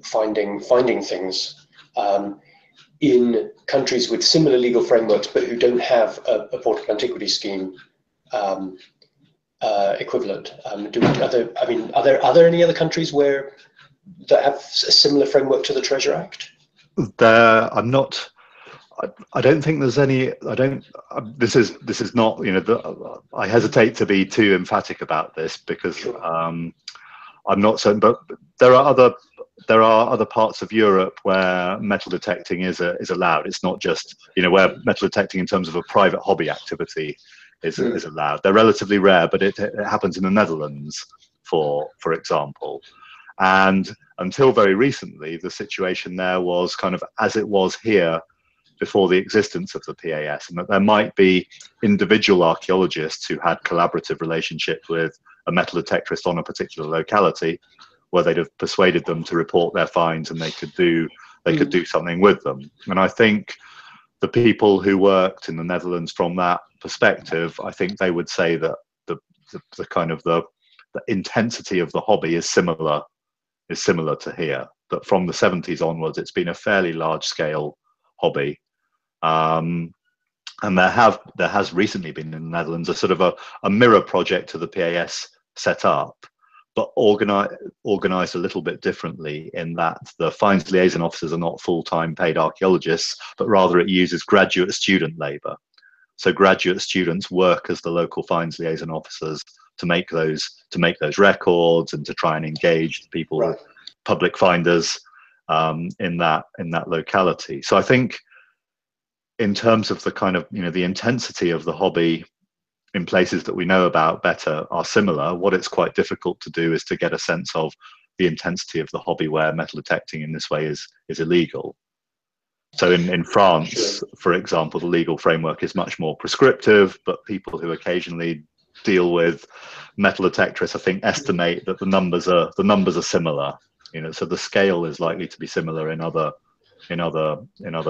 Speaker 1: finding things in countries with similar legal frameworks but who don't have a Portable Antiquities Scheme equivalent. Are there any other countries that have a similar framework to the Treasure Act?
Speaker 2: I don't think there's any. This is not. I hesitate to be too emphatic about this because sure. I'm not certain. But there are other parts of Europe where metal detecting is allowed. It's not just where metal detecting in terms of a private hobby activity is allowed. They're relatively rare, but it happens in the Netherlands, for example. And until very recently, the situation there was kind of as it was here before the existence of the PAS, and that there might be individual archaeologists who had collaborative relationships with a metal detectorist on a particular locality, where they'd have persuaded them to report their finds, and they could do something with them. And I think the people who worked in the Netherlands from that perspective, I think they would say that the kind of the intensity of the hobby is similar to here. That from the 70s onwards, it's been a fairly large scale hobby. And there has recently been in the Netherlands a sort of a mirror project to the PAS set up, but organized a little bit differently in that the finds liaison officers are not full-time paid archaeologists, but rather it uses graduate student labor. So graduate students work as the local finds liaison officers to make those records and to try and engage the people, right, public finders in that locality. So I think in terms of the kind of the intensity of the hobby in places that we know about better are similar. What it's quite difficult to do is to get a sense of the intensity of the hobby where metal detecting in this way is illegal. So in France, sure, for example, the legal framework is much more prescriptive, but people who occasionally deal with metal detectorists, I think, estimate that the numbers are similar. So the scale is likely to be similar in other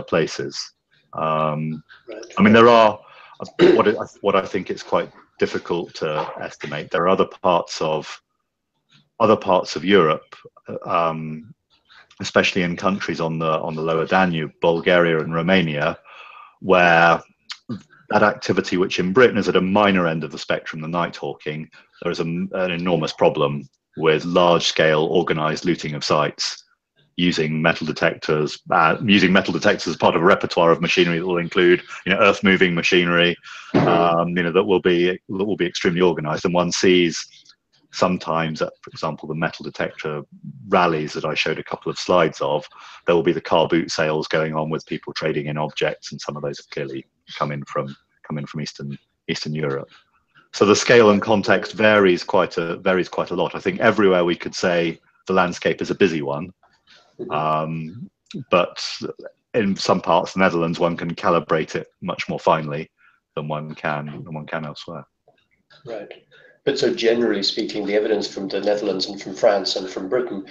Speaker 2: places. Right. I mean, there are what I think it's quite difficult to estimate. There are other parts of Europe, especially in countries on the lower Danube, Bulgaria and Romania, where that activity, which in Britain is at a minor end of the spectrum, the night hawking, there is an enormous problem with large-scale organised looting of sites using metal detectors. Using metal detectors as part of a repertoire of machinery that will include, earth-moving machinery, that will be extremely organised. And one sees sometimes, for example, the metal detector rallies that I showed a couple of slides of, there will be the car boot sales going on with people trading in objects, and some of those have clearly come in from Eastern Europe. So the scale and context varies quite a lot. I think everywhere we could say the landscape is a busy one, but in some parts of the Netherlands one can calibrate it much more finely than one can elsewhere.
Speaker 1: Right. But so generally speaking, the evidence from the Netherlands and from France and from Britain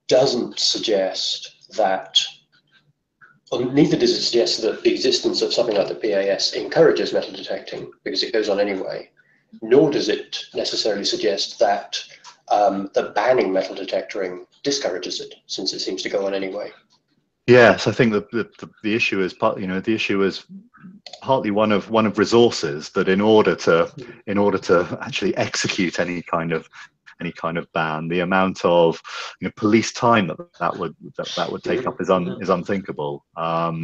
Speaker 1: doesn't suggest that, or neither does it suggest that the existence of something like the PAS encourages metal detecting, because it goes on anyway, nor does it necessarily suggest that that banning metal detectoring discourages it, since it seems to go on anyway.
Speaker 2: Yes, I think that the issue is partly one of resources, that in order to actually execute any kind of ban, the amount of police time that would take up is unthinkable. I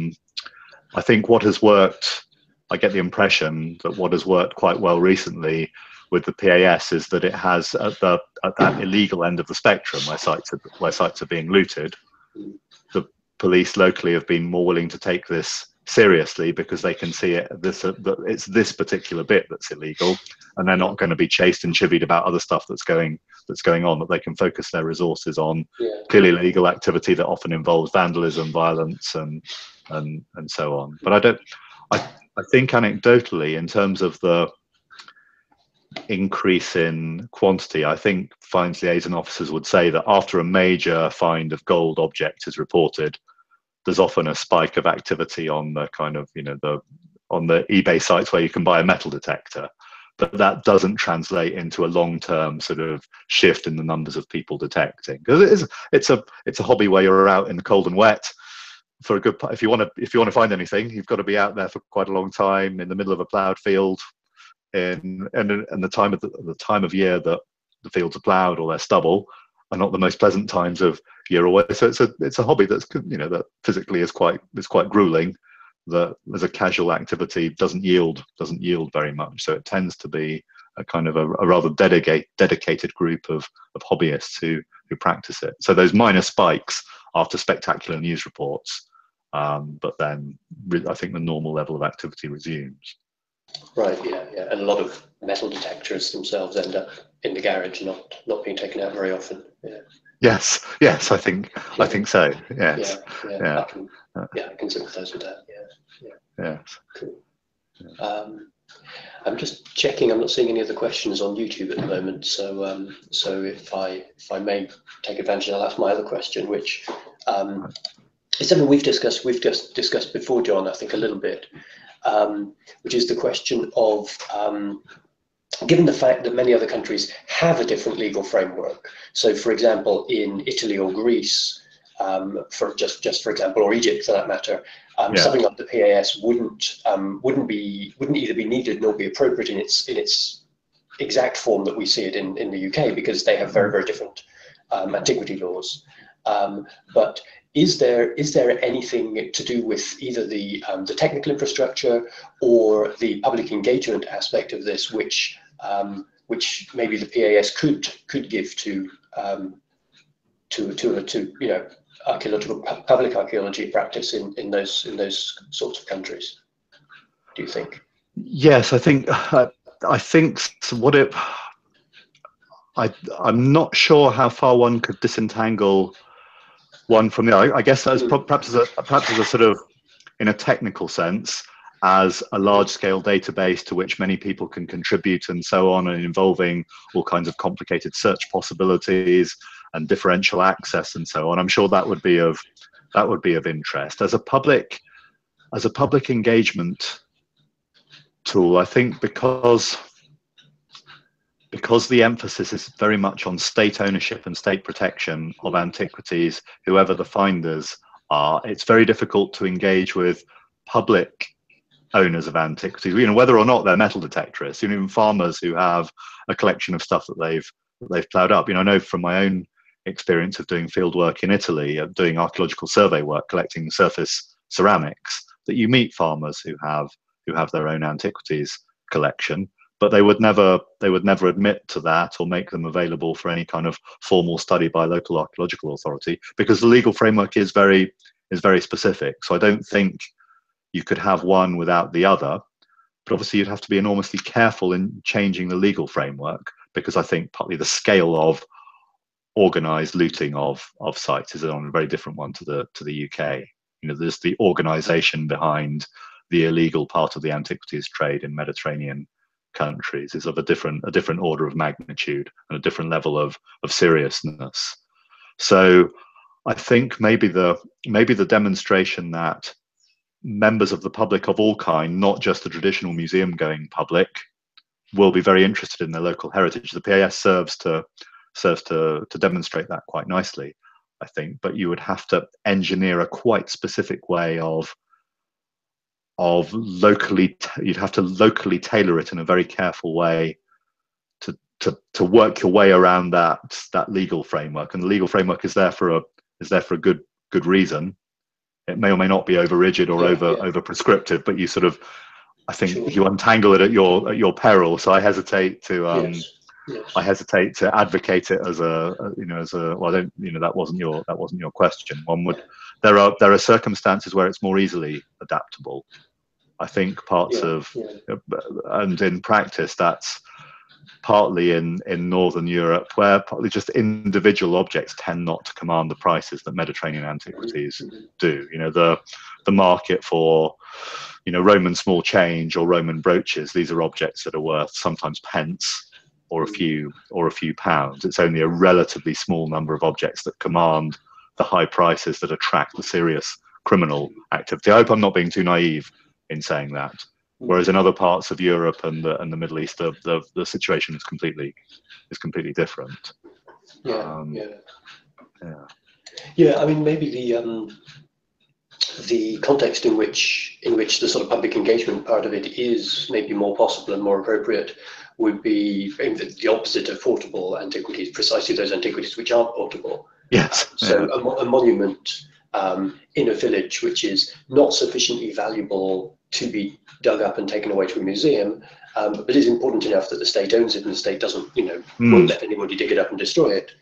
Speaker 2: think what has worked, I get the impression that what has worked quite well recently with the PAS is that it has at that illegal end of the spectrum where sites are being looted, the police locally have been more willing to take this seriously because they can see it's this particular bit that's illegal, and they're not going to be chased and chivied about other stuff that's going on, that they can focus their resources on clearly illegal activity that often involves vandalism, violence, and so on. But I think anecdotally, in terms of the increase in quantity, I think finds liaison officers would say that after a major find of gold object is reported, there's often a spike of activity on the kind of on the eBay sites where you can buy a metal detector, but that doesn't translate into a long-term sort of shift in the numbers of people detecting, because it's a hobby where you're out in the cold and wet for a good. If you want to find anything, you've got to be out there for quite a long time in the middle of a ploughed field, and the time of year that the fields are ploughed or they're stubble are not the most pleasant times of year away. So it's a hobby that's that physically is quite grueling, that as a casual activity doesn't yield very much. So it tends to be a kind of a rather dedicated group of hobbyists who practice it. So those minor spikes after spectacular news reports, but then I think the normal level of activity resumes.
Speaker 1: Right, yeah, and a lot of metal detectors themselves end up in the garage, not being taken out very often.
Speaker 2: Yes, I think so. Yes.
Speaker 1: I can sympathise with that. Yeah. Cool. I'm just checking. I'm not seeing any other questions on YouTube at the moment. So if I may take advantage, I'll ask my other question, which is something we've just discussed before, John. I think a little bit. Which is the question of, given the fact that many other countries have a different legal framework, so for example in Italy or Greece, for example, or Egypt for that matter, something like the PAS wouldn't either be needed nor be appropriate in its exact form that we see it in the UK, because they have very, very different antiquity laws. But is there anything to do with either the technical infrastructure or the public engagement aspect of this, which maybe the PAS could give to archaeological public archaeology practice in those sorts of countries? Do you think?
Speaker 2: Yes, I think I'm not sure how far one could disentangle one from the other. I guess as perhaps as a sort of, in a technical sense, as a large-scale database to which many people can contribute and so on, and involving all kinds of complicated search possibilities and differential access and so on. I'm sure that would be of interest as a public engagement tool. I think because because the emphasis is very much on state ownership and state protection of antiquities, whoever the finders are, it's very difficult to engage with public owners of antiquities, whether or not they're metal detectorists, even farmers who have a collection of stuff that they've ploughed up. I know from my own experience of doing field work in Italy, of doing archaeological survey work, collecting surface ceramics, that you meet farmers who have their own antiquities collection, but they would never admit to that or make them available for any kind of formal study by a local archaeological authority, because the legal framework is very specific. So I don't think you could have one without the other, but obviously you'd have to be enormously careful in changing the legal framework, because I think partly the scale of organized looting of sites is on a very different one to the UK. There's the organization behind the illegal part of the antiquities trade in Mediterranean countries is of a different order of magnitude and a different level of seriousness. So I think maybe the demonstration that members of the public of all kind, not just the traditional museum going public, will be very interested in their local heritage. The PAS serves to demonstrate that quite nicely, I think, but you would have to engineer a quite specific way of you'd have to locally tailor it in a very careful way to work your way around that legal framework. And the legal framework is there for a good reason. It may or may not be over rigid or over prescriptive, but I think you untangle it at your peril. So I hesitate to I hesitate to advocate it as well. I don't, that wasn't your question. There are circumstances where it's more easily adaptable. I think and in practice that's partly in Northern Europe, where partly just individual objects tend not to command the prices that Mediterranean antiquities do. The market for Roman small change or Roman brooches, these are objects that are worth sometimes pence or a few pounds. It's only a relatively small number of objects that command the high prices that attract the serious criminal activity. I hope I'm not being too naive in saying that. Whereas in other parts of Europe and the Middle East, the situation is completely different.
Speaker 1: I mean, maybe the context in which the sort of public engagement part of it is maybe more possible and more appropriate would be the opposite of portable antiquities, precisely those antiquities which aren't portable.
Speaker 2: Yes.
Speaker 1: So a monument in a village which is not sufficiently valuable to be dug up and taken away to a museum, but is important enough that the state owns it and the state doesn't, won't let anybody dig it up and destroy it.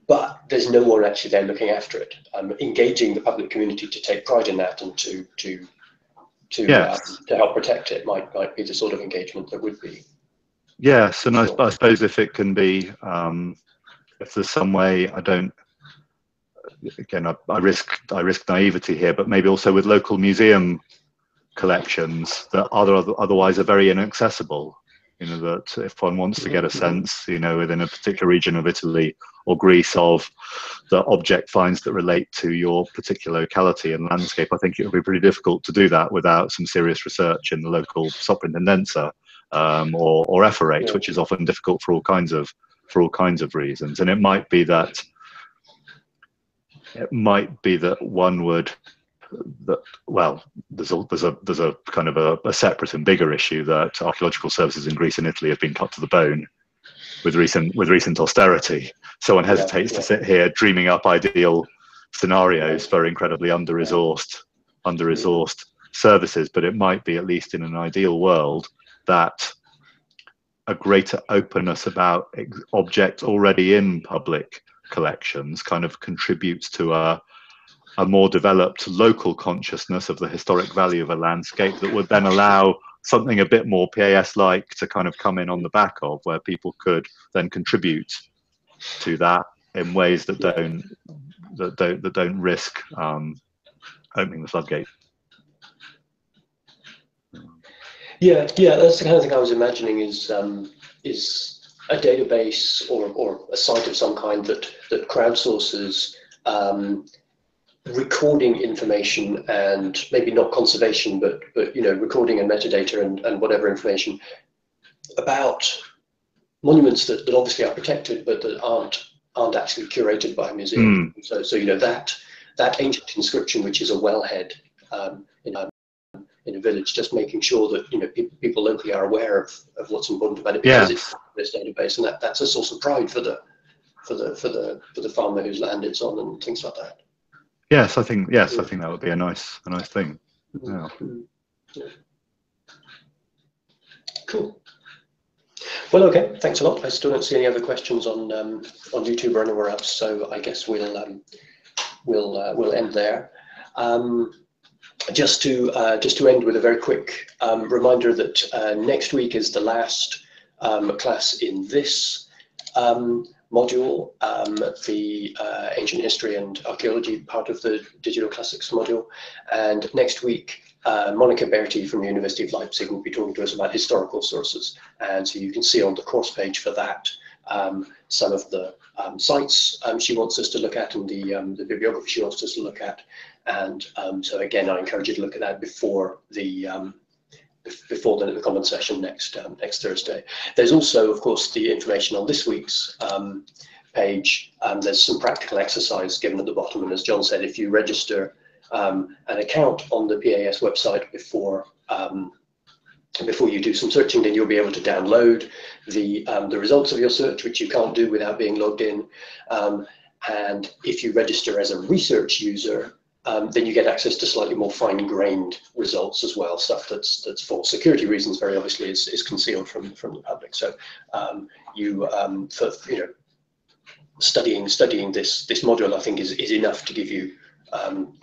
Speaker 1: But there's no one actually there looking after it. Engaging the public community to take pride in that and to help protect it might be the sort of engagement that would be.
Speaker 2: Yes, and I suppose if it can be, if there's some way, I risk naivety here, but maybe also with local museum collections that otherwise are very inaccessible. That if one wants to get a sense, within a particular region of Italy or Greece of the object finds that relate to your particular locality and landscape, I think it would be pretty difficult to do that without some serious research in the local superintendenza or efferate, which is often difficult for all kinds of reasons. And it might be that one would. There's a kind of a separate and bigger issue that archaeological services in Greece and Italy have been cut to the bone with recent austerity. So one hesitates to sit here dreaming up ideal scenarios for incredibly under-resourced services, but it might be, at least in an ideal world, that a greater openness about objects already in public collections kind of contributes to a more developed local consciousness of the historic value of a landscape that would then allow something a bit more PAS-like to kind of come in on the back of, where people could then contribute to that in ways that don't risk opening the floodgate.
Speaker 1: Yeah, that's the kind of thing I was imagining is a database or a site of some kind that crowdsources recording information, and maybe not conservation, but recording and metadata and whatever information about monuments that obviously are protected, but that aren't actually curated by a museum. So you know, that ancient inscription, which is a wellhead in a village, just making sure that, you know, people locally are aware of what's important about it, because it's this database, and that's a source of pride for the farmer whose land it's on and things like that.
Speaker 2: Yes, I think that would be a nice thing. Yeah.
Speaker 1: Yeah. Cool. Well, okay, thanks a lot. I still don't see any other questions on YouTube or anywhere else, so I guess we'll end there. Just to end with a very quick reminder that next week is the last class in this module, the ancient history and archaeology part of the digital classics module, and next week Monica Berti from the University of Leipzig will be talking to us about historical sources, and so you can see on the course page for that some of the sites she wants us to look at, and the bibliography she wants us to look at, and so again I encourage you to look at that before the comment session next Thursday. There's also, of course, the information on this week's page. There's some practical exercise given at the bottom, and as John said, if you register an account on the PAS website before you do some searching, then you'll be able to download the results of your search, which you can't do without being logged in. And if you register as a research user, then you get access to slightly more fine-grained results as well, stuff that's for security reasons very obviously is concealed from the public. So studying this module, I think, is enough to give you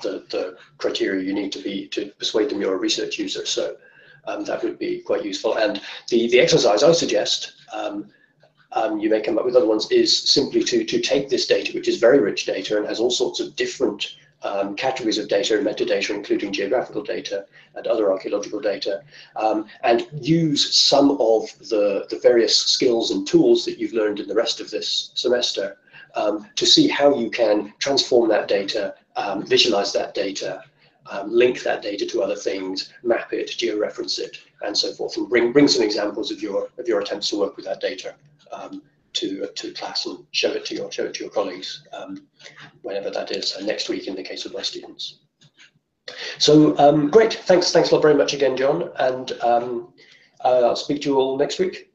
Speaker 1: the criteria you need to persuade them you're a research user. So that would be quite useful. And the exercise I suggest, you may come up with other ones, is simply to take this data, which is very rich data and has all sorts of different categories of data and metadata, including geographical data and other archaeological data, and use some of the various skills and tools that you've learned in the rest of this semester to see how you can transform that data, visualize that data, link that data to other things, map it, georeference it, and so forth, and bring some examples of your attempts to work with that data to class and show it to your colleagues whenever that is, next week in the case of my students. So great, thanks a lot very much again, John, and I'll speak to you all next week.